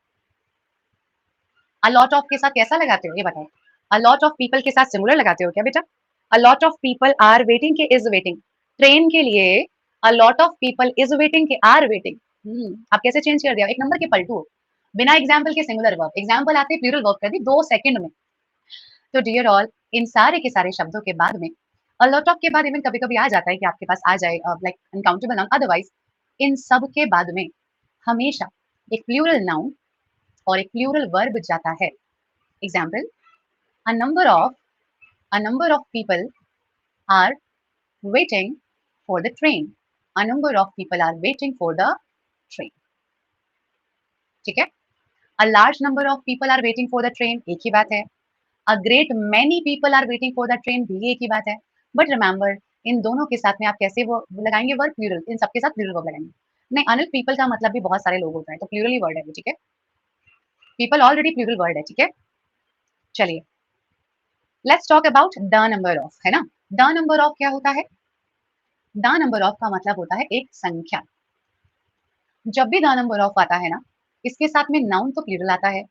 अ लॉट ऑफ के साथ कैसा लगाते हो ये बताओ? अ लॉट ऑफ पीपल के साथ सिंगुलर लगाते हो क्या बेटा? A lot of people are waiting के इज वेटिंग। ट्रेन के लिए a lot of people is waiting के आर वेटिंग। आप कैसे चेंज कर दिया? एक नंबर के पलटू हो। बिना एग्जाम्पल के सिंगुलर वर्ब, एग्जाम्पल आते प्लूरल वर्ब कर दी 2 सेकंड में। तो डियर ऑल, इन सारे के सारे शब्दों के बाद में अ लॉट ऑफ के बाद इवन कभी कभी आ जाता है कि आपके पास आ जाए like uncountable noun, otherwise in सब के बाद में हमेशा एक प्लूरल नाउन और एक प्लूरल वर्ब जाता है। Example, a number of a number of people are waiting for the train। a number of people are waiting for the train, ठीक है? a large number of people are waiting for the train, एक ही बात है। a great many people are waiting for the train भी एक ही बात है। But remember, इन दोनों के साथ में आप कैसे वो लगाएंगे वर्ब? प्लूरल, इन सबके साथ प्लूरल वर्ब लगाएंगे। नहीं, अनिल पीपल का मतलब भी बहुत सारे लोग होता है, तो प्लूरल ही वर्ड है वो, ठीक है? पीपल ऑलरेडी प्लूरल वर्ड है, ठीक है? चलिए, let's talk about the number of, है ना? द नंबर ऑफ क्या होता है? द नंबर ऑफ का मतलब होता है एक संख्या। जब भी द नंबर ऑफ आता है ना, इसके साथ में नाउन तो प्लूरल आता है,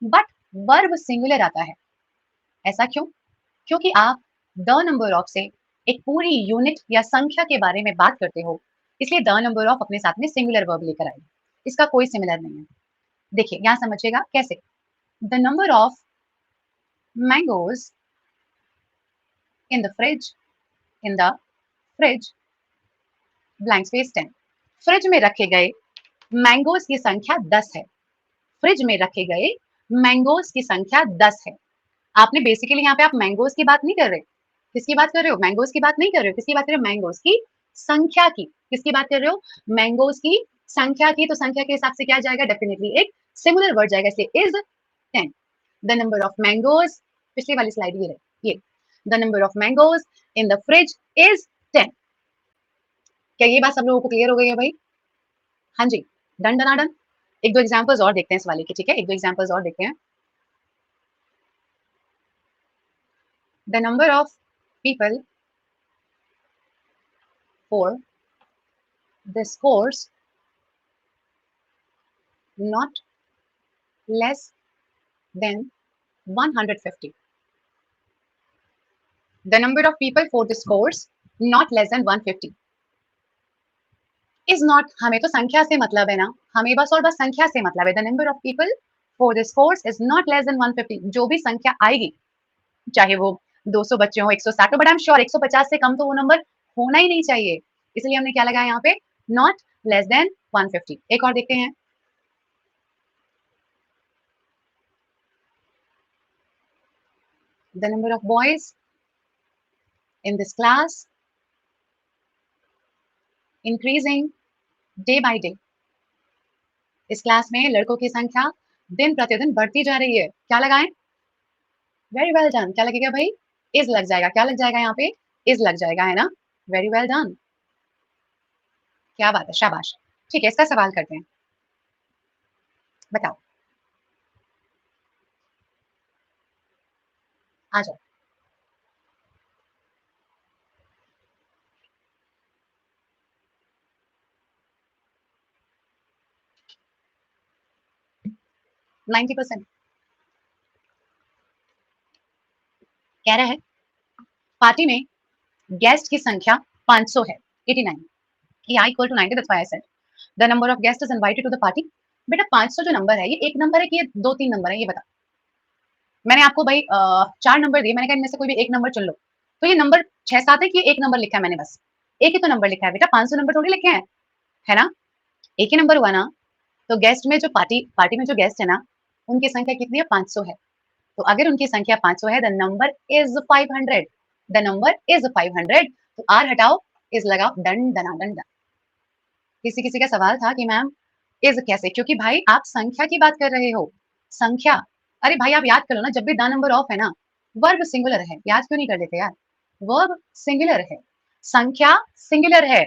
बट वर्ब सिंगुलर आता है। ऐसा क्यों? क्योंकि आप द नंबर ऑफ से एक पूरी यूनिट या संख्या के बारे में बात करते हो, इसलिए द नंबर ऑफ अपने साथ में सिंगुलर वर्ब लेकर आएगी। इसका कोई सिमिलर नहीं है। देखिए, यहाँ समझिएगा कैसे। The number of mangoes in the fridge, in the fridge, blank space 10। Fridge में रखे गए मैंगोज की संख्या 10 है। फ्रिज में रखे गए मैंगोज की संख्या 10 है। आपने बेसिकली यहाँ पे आप मैंगोज की बात नहीं कर रहे। किसकी बात कर रहे हो? मैंगोज की बात नहीं कर रहे हो। किसकी बात कर रहे हो? मैंगोज की संख्या की। किसकी बात कर रहे हो? मैंगोज की संख्या की। तो संख्या के हिसाब से क्या जाएगा? डेफिनेटली एक सिंगुलर वर्ड जाएगा, इसलिए is 10। The number of mangoes, पिछली वाली स्लाइड ये रही, ये the number of mangoes in the fridge is 10। क्या ये बात सब लोगों को क्लियर हो गई है भाई? हाँ जी, डन डना डन। एक दो एग्जांपल्स और देखते हैं इस वाले के, ठीक है? एक दो एग्जांपल्स और देखते हैं। The number of people for this course not less than 150. The number of people for this course not less than 150 is not, हमें तो संख्या से मतलब है ना, हमें बस और बस संख्या से मतलब है। The number of people for this course is not less than 150. जो भी संख्या आएगी, चाहे वो 200 बच्चे हो, 160 हो, बट आई एम श्योर 150 से कम तो वो नंबर होना ही नहीं चाहिए। इसलिए हमने क्या लगाया यहाँ पे? Not less than 150। एक और देखते हैं। The number of boys in this class increasing day by day. इस क्लास में लड़कों की संख्या दिन प्रतिदिन बढ़ती जा रही है। क्या लगाएं? Very well done. क्या लगेगा भाई? इज लग जाएगा। क्या लग जाएगा यहाँ पे? इज लग जाएगा, है ना? Very well done. क्या बात है, शाबाश। ठीक है, इसका सवाल करते हैं। बताओ, आ जाओ। नाइन्टी परसेंट कह रहा है पार्टी में गेस्ट की संख्या 500 है, 89। I equal to 90, that's why I said the number of guest is invited to the party. बेटा 500 जो नंबर है, ये एक नंबर है कि ये दो तीन नंबर है, ये बता। मैंने आपको भाई 4 नंबर दिए, मैंने कहा इनमें से कोई भी एक नंबर चुन लो। तो ये नंबर 6-7 है कि एक नंबर लिखा है मैंने बस? एक ही तो नंबर लिखा है बेटा, 500 नंबर थोड़ी लिखे हैं, है ना? एक ही नंबर हुआ ना? तो गेस्ट में जो पार्टी में जो गेस्ट है ना, उनकी संख्या कितनी है? 500 है। तो अगर उनकी संख्या 500 है, the number is 500। The number is 500। तो आर हटाओ, इज लगाओ, डन डना डन डन। किसी किसी का सवाल था कि मैम इज कैसे? क्योंकि भाई आप संख्या की बात कर रहे हो, संख्या। अरे भाई आप याद करो ना, जब भी द नंबर ऑफ है ना, वर्ब सिंगुलर है। याद क्यों नहीं कर लेते यार? वर्ब सिंगुलर है, संख्या सिंगुलर है।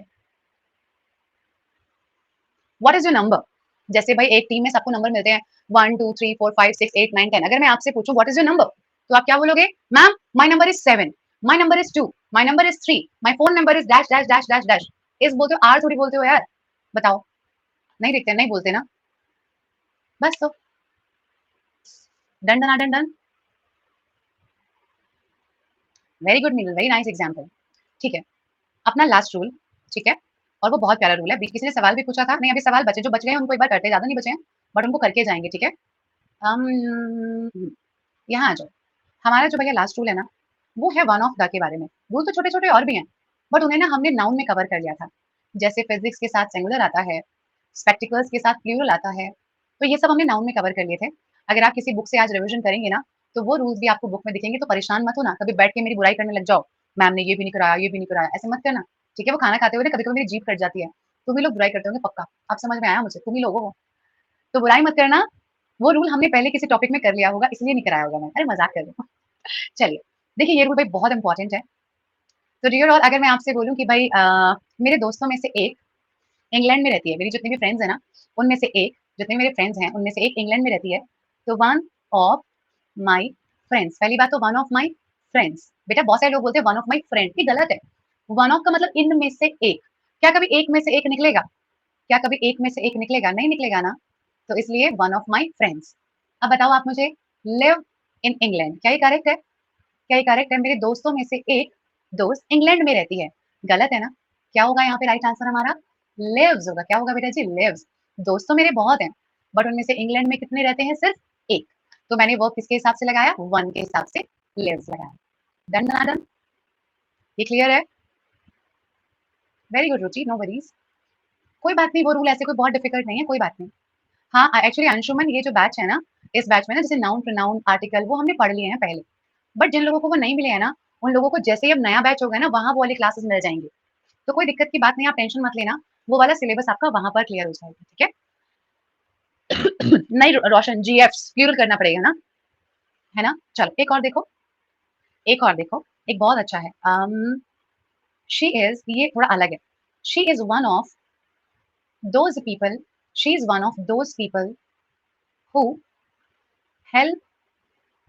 What is your number? जैसे भाई एक टीम में सबको नंबर मिलते हैं 1 2 3 4 5 6 8 9 10। अगर मैं आपसे पूछूं व्हाट इज योर नंबर, तो आप क्या बोलोगे? Ma'am my number is 7, my number is 2, my number is 3, my phone number is dash dash dash dash dash. इस बोलते हो, आर थोड़ी बोलते हो यार। बताओ, नहीं देखते, नहीं बोलते ना? बस तो done done done done. Very good Meenal, very nice example. ठीक है, अपना लास्ट रूल, ठीक है? और वो बहुत प्यारा रूल है। बीच किसी ने सवाल भी पूछा था, नहीं अभी सवाल बचे, जो बच गए हैं उनको एक बार करते, ज्यादा नहीं बचे हैं, बट उनको करके जाएंगे, ठीक है? हम यहाँ आ जाओ। हमारा जो भैया लास्ट रूल है ना, वो है वन ऑफ द के बारे में। रूल तो छोटे छोटे और भी हैं, बट उन्हें ना हमने नाउन में कवर कर लिया था। जैसे फिजिक्स के साथ सिंगुलर आता है, स्पेक्टिकल्स के साथ प्लूरल आता है, तो ये सब हमने नाउन में कवर कर लिए थे। अगर आप किसी बुक से आज रिविजन करेंगे ना, तो वो रूल्स भी आपको बुक में दिखेंगे, तो परेशान मत हो ना, कभी बैठ के मेरी बुराई करने लग जाओ, मैम ने ये भी नहीं कराया, ये भी नहीं कराया, ऐसे मत करना, ठीक है? वो खाना खाते हुए कभी कभी मेरी जीभ कट जाती है, तुम ही लोग बुराई करते होंगे पक्का। आप समझ में आया मुझे, तुम ही लोगों को, तो बुराई मत करना। वो रूल हमने पहले किसी टॉपिक में कर लिया होगा, इसलिए नहीं कराया होगा मैंने, अरे मजाक कर रही हूँ। चलिए, देखिए ये रूल भाई बहुत इंपॉर्टेंट है। तो डियर ऑल, अगर मैं आपसे बोलूं कि भाई मेरे दोस्तों में से एक इंग्लैंड में रहती है। मेरी जितनी भी फ्रेंड्स हैं ना, उनमें से एक जितने मेरे फ्रेंड्स हैं, उनमें से एक इंग्लैंड में रहती है। तो वन ऑफ माय फ्रेंड्स, पहली बात तो वन ऑफ माय फ्रेंड्स। बेटा बहुत सारे लोग बोलते हैं वन ऑफ माय फ्रेंड, ये गलत है। वन ऑफ का मतलब इनमें से एक। क्या कभी एक में से एक निकलेगा? क्या कभी एक में से एक निकलेगा? नहीं निकलेगा ना। तो इसलिए वन ऑफ माय फ्रेंड्स। अब बताओ आप मुझे, लिव इन इंग्लैंड, क्या ये करेक्ट है? क्या ये करेक्ट है? मेरे दोस्तों में से एक दोस्त इंग्लैंड में रहती है। गलत है ना? क्या होगा यहाँ पे राइट आंसर हमारा? लिव्स होगा। क्या होगा बेटा जी? लिव्स। दोस्त तो मेरे बहुत हैं, बट उनमें से इंग्लैंड में कितने रहते हैं? सिर्फ एक। तो मैंने वर्ब किसके हिसाब से लगाया? वन के हिसाब से लिव्स लगाया। Done done done. ये क्लियर है? वेरी गुड रुचि, नो वरीज। कोई बात नहीं, वो रूल ऐसे कोई बहुत डिफिकल्ट नहीं है, कोई बात नहीं। हाँ एक्चुअली अंशुमन, ये जो बैच है ना, इस बैच में ना जैसे नाउन प्रोनाउन आर्टिकल वो हमने पढ़ लिए हैं पहले, बट जिन लोगों को वो नहीं मिले हैं ना, उन लोगों को जैसे ही अब नया बैच होगा ना, वहां वो वाली क्लासेस मिल जाएंगे। तो कोई दिक्कत की बात नहीं, आप टेंशन मत लेना, वो वाला सिलेबस आपका वहां पर क्लियर हो जाएगा। ठीक है? नहीं रोशन, जीएफ प्लूरल करना पड़ेगा ना, है ना? चलो एक और देखो, एक और देखो, एक बहुत अच्छा है। शी इज, ये थोड़ा अलग है। She is one of those people, she is one of those people who help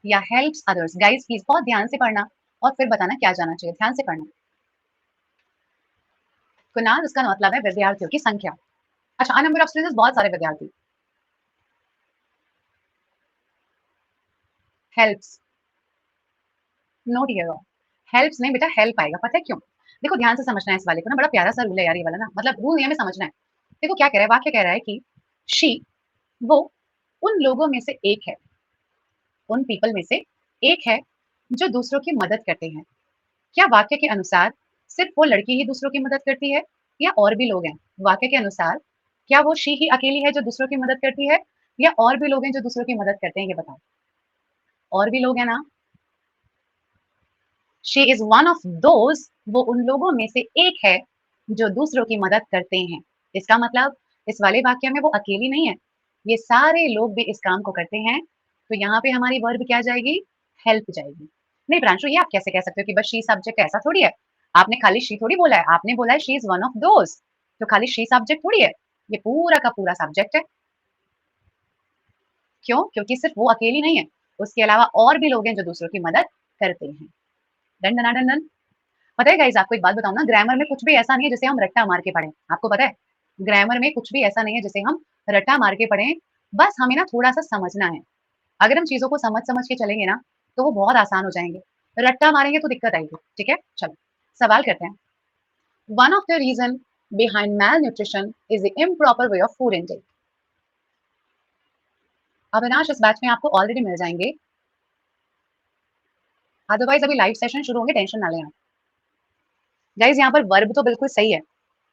या हेल्प्स अदर्स। गाइस प्लीज बहुत ध्यान से पढ़ना और फिर बताना क्या जाना चाहिए, ध्यान से पढ़ना। कुनाल, इसका मतलब है विद्यार्थियों की संख्या। अच्छा, नंबर ऑफ स्टूडेंट्स, बहुत सारे विद्यार्थी। Helps, note here. हेल्प्स नहीं बेटा, हेल्प आएगा। पता है क्यों? देखो ध्यान से समझना है इस वाले को ना, बड़ा प्यारा सा रूल है यार ये वाला ना, मतलब रूल नहीं हमें समझना है। देखो क्या कह रहा है, वाक्य कह रहा है कि शी, वो उन लोगों में से एक है, उन पीपल में से एक है जो दूसरों की मदद करते हैं। क्या वाक्य के अनुसार सिर्फ वो लड़की ही दूसरों की मदद करती है या और भी लोग हैं? वाक्य के अनुसार क्या वो शी ही अकेली है जो दूसरों की मदद करती है या और भी लोग हैं जो दूसरों की मदद करते हैं? ये बताओ। और भी लोग हैं ना? She is one of those, वो उन लोगों में से एक है जो दूसरों की मदद करते हैं। इसका मतलब इस वाले वाक्य में वो अकेली नहीं है, ये सारे लोग भी इस काम को करते हैं। तो यहाँ पे हमारी वर्ब क्या जाएगी? हेल्प जाएगी। नहीं प्रांशु, ये आप कैसे कह सकते हो कि बस शी सब्जेक्ट है? ऐसा थोड़ी है। आपने खाली शी थोड़ी बोला है, आपने बोला है she is one of those. तो खाली शी सब्जेक्ट थोड़ी है, ये पूरा का पूरा सब्जेक्ट है। क्यों? क्योंकि सिर्फ वो अकेली नहीं है, उसके अलावा और भी लोग हैं जो दूसरों की मदद करते हैं। Done done done done. पता है गाइस, आपको एक बात बताऊं ना, ग्रामर में कुछ भी ऐसा नहीं है जिसे हम रट्टा मार के पढ़ें। आपको पता है, ग्रामर में कुछ भी ऐसा नहीं है जिसे हम रट्टा मार के पढ़ें। बस हमें ना थोड़ा सा समझना है। अगर हम चीजों को समझ समझ के चलेंगे ना, तो वो बहुत आसान हो जाएंगे। रट्टा मारेंगे तो दिक्कत आएगी। ठीक है, चलो सवाल करते हैं। One of the reason behind malnutrition is the improper way of food intake. Avinash, इस बैच में आपको ऑलरेडी मिल जाएंगे, अदरवाइज अभी लाइव सेशन शुरू होंगे, टेंशन ना लें आप। गाइस यहाँ पर वर्ब तो बिल्कुल सही है,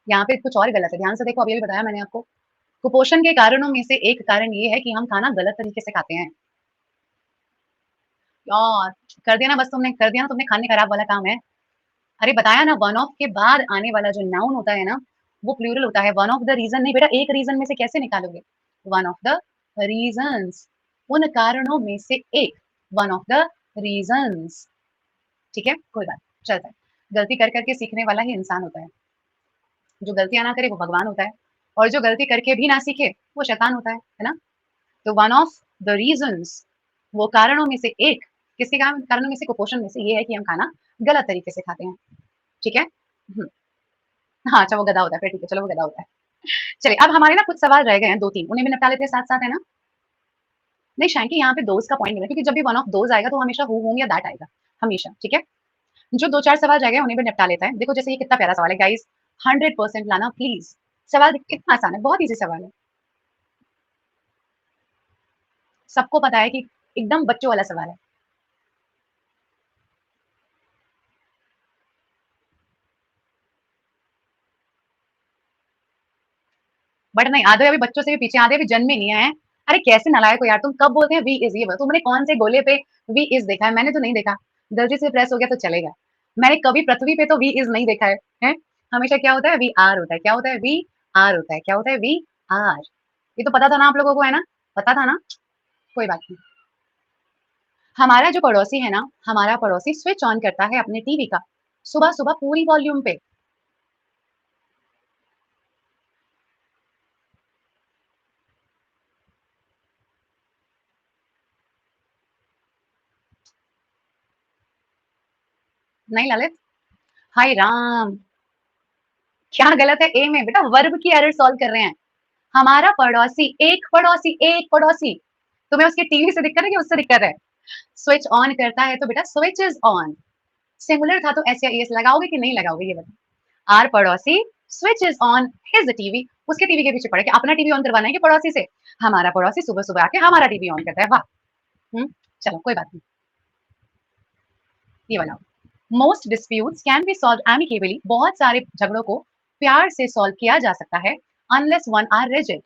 यहाँ पे कुछ और गलत है। ध्यान से देखो, अभी अभी बताया मैंने आपको। कुपोषण के कारणों में से एक कारण ये है कि हम खाना गलत तरीके से खाते हैं। यार कर दिया ना, बस तुमने कर दिया ना, तुमने खाने खराब वाला काम है। अरे बताया ना, वन ऑफ के बाद आने वाला जो नाउन होता है ना, वो प्लूरल होता है। वन ऑफ द रीजन नहीं बेटा, एक रीजन में से कैसे निकालोगे? वन ऑफ द रीजंस, उन कारणों में से एक, वन ऑफ द रीजंस। ठीक है, कोई बात, चलता है। गलती कर करके सीखने वाला ही इंसान होता है। जो गलतियां ना करे वो भगवान होता है, और जो गलती करके भी ना सीखे वो शैतान होता है ना? तो वन ऑफ द रीजंस, वो कारणों में से एक, किसके कारणों में से? कुपोषण में से ये है कि हम खाना गलत तरीके से खाते हैं। ठीक है? हाँ, अच्छा वो गधा होता है, फिर ठीक है, चलो वो गधा होता है। चलिए अब हमारे ना कुछ सवाल रह गए हैं 2-3, उन्हें भी निपटा लेते हैं साथ-साथ, है ना? नहीं शैंकी, यहाँ पे दोज़ का पॉइंट मिला, क्योंकि जब भी वन ऑफ दोज़ आएगा तो हमेशा हू, हूम या दैट आएगा, हमेशा, ठीक है? जो 2-4 सवाल रह गए हैं उन्हें भी निपटा लेते हैं। देखो जैसे ये कितना प्यारा सवाल है गाइस, 100% लाना प्लीज़। सवाल कितना आसान है, बहुत ईज़ी सवाल है। सबको पता है कि एकदम बच्चों वाला सवाल है। बट नहीं, आधे अभी बच्चों से भी पीछे, आधे अभी जन्मे नहीं आए हैं। अरे कैसे नालायक हो यार तुम, कब बोलते हैं वी इज, ये तुमने कौन से गोले पे वी इज देखा है? मैंने तो नहीं देखा। गलती से प्रेस हो गया तो चलेगा। मैंने कभी पृथ्वी पे तो वी इज नहीं देखा है? हमेशा क्या होता है? वी आर होता है। क्या होता है? वी आर होता है। क्या होता है? We are. ये तो पता था ना आप लोगों को, है ना? पता था ना? कोई बात नहीं। हमारा जो पड़ोसी है ना, हमारा पड़ोसी स्विच ऑन करता है अपने टीवी का सुबह सुबह पूरी वॉल्यूम पे। नहीं ललित? हाय राम! क्या गलत है ए में? बेटा वर्ब की एरर सॉल्व कर रहे हैं। हमारा एक पड़ोसी। तुम्हें उसके टीवी से दिक्कत है कि उससे दिक्कत है? स्विच ऑन करता है तो बेटा स्विच इज़ ऑन। सिंगुलर था तो एस या ईएस लगाओगे कि नहीं लगाओगे ये बताओ? आर पड़ोसी switch is on his TV. उसके टीवी के पीछे पड़ के अपना टीवी ऑन करवाना है कि पड़ोसी से? हमारा पड़ोसी सुबह-सुबह आके हमारा टीवी ऑन करता है। वाह! हुँ, चलो कोई बात नहीं। ये वाला most disputes can be solve amicably. बहुत सारे झगड़ों को प्यार से सॉल्व किया जा सकता है unless one are rigid.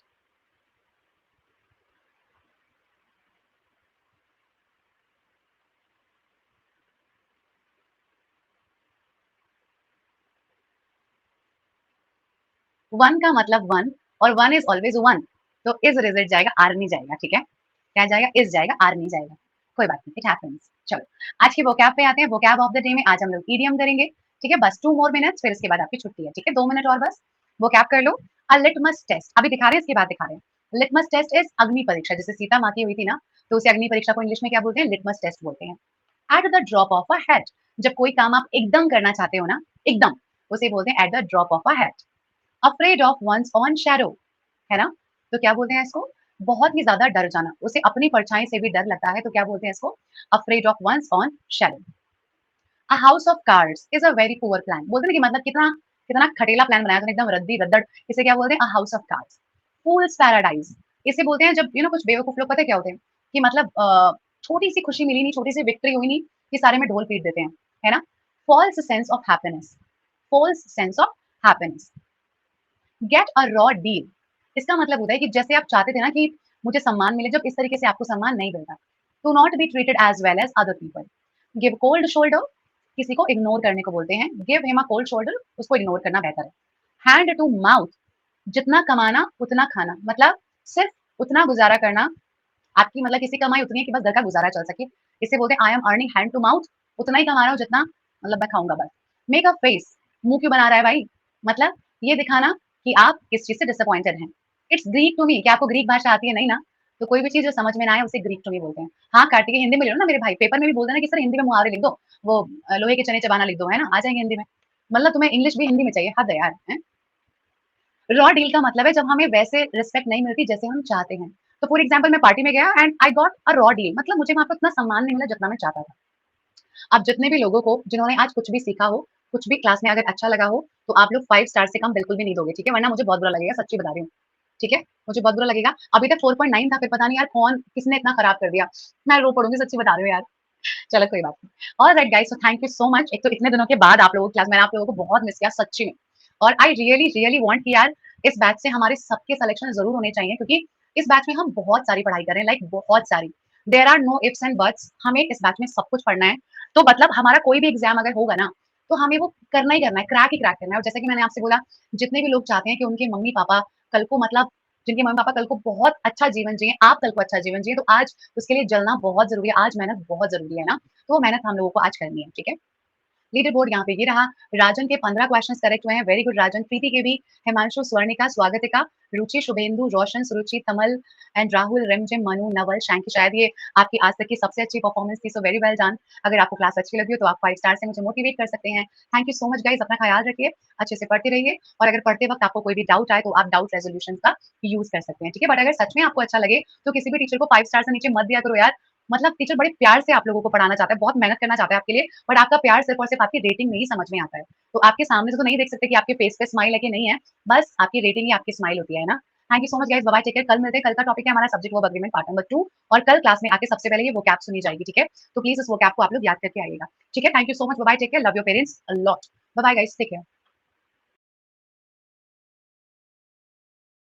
One का मतलब वन और वन इज ऑलवेज वन। तो इज रिजल्ट जाएगा आर नहीं जाएगा। ठीक है, क्या जाएगा? इज जाएगा, आर नहीं जाएगा। कोई बात नहीं, इट हैपेंस। चलो आज के वोकैब पे आते हैं। वोकैब ऑफ द डे में आज हम लोग ईडियम करेंगे। ठीक है, बस 2 मोर मिनट्स, फिर इसके बाद आपकी छुट्टी है। ठीक है, 2 मिनट और बस। वोकैब कर लो। अ लिटमस टेस्ट अभी दिखा रहे हैं, इसके बाद दिखा रहे हैं। लिटमस टेस्ट इज अग्नि परीक्षा। जैसे सीता माँ की हुई थी ना, तो उसे अग्नि परीक्षा को इंग्लिश में क्या बोलते हैं? लिटमस टेस्ट बोलते हैं। At the drop of a hat, जब कोई काम आप एकदम करना चाहते हो ना, एकदम, उसे बोलते हैं at the drop of a hat. Afraid of one's own shadow, है ना? तो क्या बोलते हैं इसको? बहुत ही ज़्यादा डर जाना, उसे अपनी परछाई से भी डर लगता है, तो क्या बोलते हैं इसको? Afraid of one's own shadow. A house of cards is a very poor plan. बोलते हैं कि मतलब कितना कितना खटेला प्लान बनाया तूने, एकदम रद्दी-रद्दड़। इसे क्या बोलते हैं? अ house of cards. Fools paradise इसे बोलते हैं जब कुछ बेवकूफ लोग, पता है क्या होते हैं? कि मतलब छोटी-सी खुशी मिली नहीं, छोटी-सी विक्ट्री हुई नहीं, कि सारे में ढोल पीट देते हैं, है ना? False sense of happiness, false sense of happiness. Get a raw deal, इसका मतलब होता है कि जैसे आप चाहते थे ना कि मुझे सम्मान मिले, जब इस तरीके से आपको सम्मान नहीं मिलता। To not be treated as well as other people. Give cold shoulder, किसी को इग्नोर करने को बोलते हैं। Give him a cold shoulder, उसको इग्नोर करना बेहतर है। हैंड टू माउथ, जितना कमाना उतना खाना, मतलब सिर्फ उतना गुजारा करना। आपकी मतलब किसी कमाई उतनी है कि बस घर का गुजारा चल सके। इसे बोलते हैं I am earning hand to mouth, उतना ही कमा रहा हूँ जितना मतलब मैं खाऊंगा बस। मेक अ फेस, मुंह क्यों बना रहा है भाई? मतलब ये दिखाना कि आप किस चीज से डिसअपॉइंटेड हैं। इट्स ग्रीक टू मी, क्या आपको ग्रीक भाषा आती है? नहीं ना? तो कोई भी चीज जो समझ में ना आए उसे ग्रीक टू मी बोलते हैं। हाँ कार्तिकेय, हिंदी में ले लो ना मेरे भाई, पेपर में भी बोल देना कि सर हिंदी में मुहावरे लिख दो, वो लोहे के चने चबाना लिख दो, है ना? आ जाएंगे हिंदी में। मतलब तुम्हें इंग्लिश भी हिंदी में चाहिए, हद है यार है? रॉ डील का मतलब है जब हमें वैसे रिस्पेक्ट नहीं मिलती जैसे हम चाहते हैं। तो फॉर एग्जाम्पल मैं पार्टी में गया and I got a raw deal, मतलब मुझे वहां पर उतना सम्मान नहीं मिला जितना मैं चाहता था। अब जितने भी लोगों को जिन्होंने आज कुछ भी सीखा हो, कुछ भी क्लास में अगर अच्छा लगा हो, तो आप लोग 5 स्टार से कम बिल्कुल भी नहीं दोगे, ठीक है? वरना मुझे बहुत बुरा लगेगा, सच्ची बता रही हूँ। ठीक है? मुझे बहुत बुरा लगेगा। अभी तक 4.9 था, फिर पता नहीं यार कौन किसने इतना खराब कर दिया। मैं रो पड़ूंगी, सच्ची बता रही हूँ यार। चलो कोई बात नहीं। Alright guys, so thank you so much. एक तो इतने दिनों के बाद आप लोगों की क्लास, मैंने आप लोगों को बहुत मिस किया सच्ची में। और आई रियली रियली वांट कि यार इस बैच से हमारे सबके सिलेक्शन ज़रूर होने चाहिए, क्योंकि इस बैच में हम बहुत सारी पढ़ाई कर रहे हैं, लाइक बहुत सारी। There are no ifs and buts, हमें इस बैच में सब कुछ पढ़ना है। तो मतलब हमारा कोई भी एग्ज़ाम अगर होगा ना, तो हमें वो करना ही करना है, क्रैक ही क्रैक करना है। और जैसे कि मैंने आपसे बोला, जितने भी लोग चाहते हैं कि उनके मम्मी-पापा कल को मतलब जिनके मम्मी-पापा कल को बहुत अच्छा जीवन जिएँ, आप कल को अच्छा जीवन जिएँ, तो आज उसके लिए जलना बहुत ज़रूरी है, आज मेहनत बहुत ज़रूरी है ना? तो वो मेहनत हम लोगों को आज करनी है, ठीक है? लीडर बोर्ड यहाँ पे ये रहा। राजन के 15 क्वेश्चंस करेक्ट हुए हैं, वेरी गुड राजन। प्रीति के भी, हिमांशु, स्वर्णिका, स्वागतिका, रुचि, शुभेंदु, रोशन, सुरुचि, तमल एंड राहुल, रिमझिम, मनु, नवल, शैंकी, शायद ये आपकी आज तक की सबसे अच्छी परफॉर्मेंस थी, सो वेरी वेल डन। अगर आपको क्लास अच्छी लगी हो तो आप 5 स्टार से मुझे मोटिवेट कर सकते हैं। Thank you so much guys, अपना ख्याल रखिए, अच्छे से पढ़ते रहिए, और अगर पढ़ते वक्त आपको कोई भी डाउट आए तो आप डाउट रेज़ोल्यूशन का यूज़ कर सकते हैं, ठीक है? बट अगर सच में आपको अच्छा लगे तो किसी भी टीचर को 5 स्टार से नीचे मत दिया करो यार। मतलब टीचर बड़े प्यार से आप लोगों को पढ़ाना चाहता है, बहुत मेहनत करना चाहता है आपके लिए, बट आपका प्यार सिर्फ़ और सिर्फ़ आपकी रेटिंग में ही समझ में आता है। तो आपके सामने से तो नहीं देख सकते कि आपके फेस पे स्माइल है कि नहीं है, बस आपकी रेटिंग ही आपकी स्माइल होती है ना? Thank you so much guys, bye bye, take care. कल मिलते हैं, कल का टॉपिक है हमारा subject verb agreement part number 2, और कल क्लास में आके सबसे पहले ये वोकैब सुनी जाएगी, ठीक है? तो प्लीज़ इस वोकैब को आप लोग याद करके आइएगा, ठीक है? Thank you so much, bye bye, take care, love your parents a lot. Bye bye guys, take care.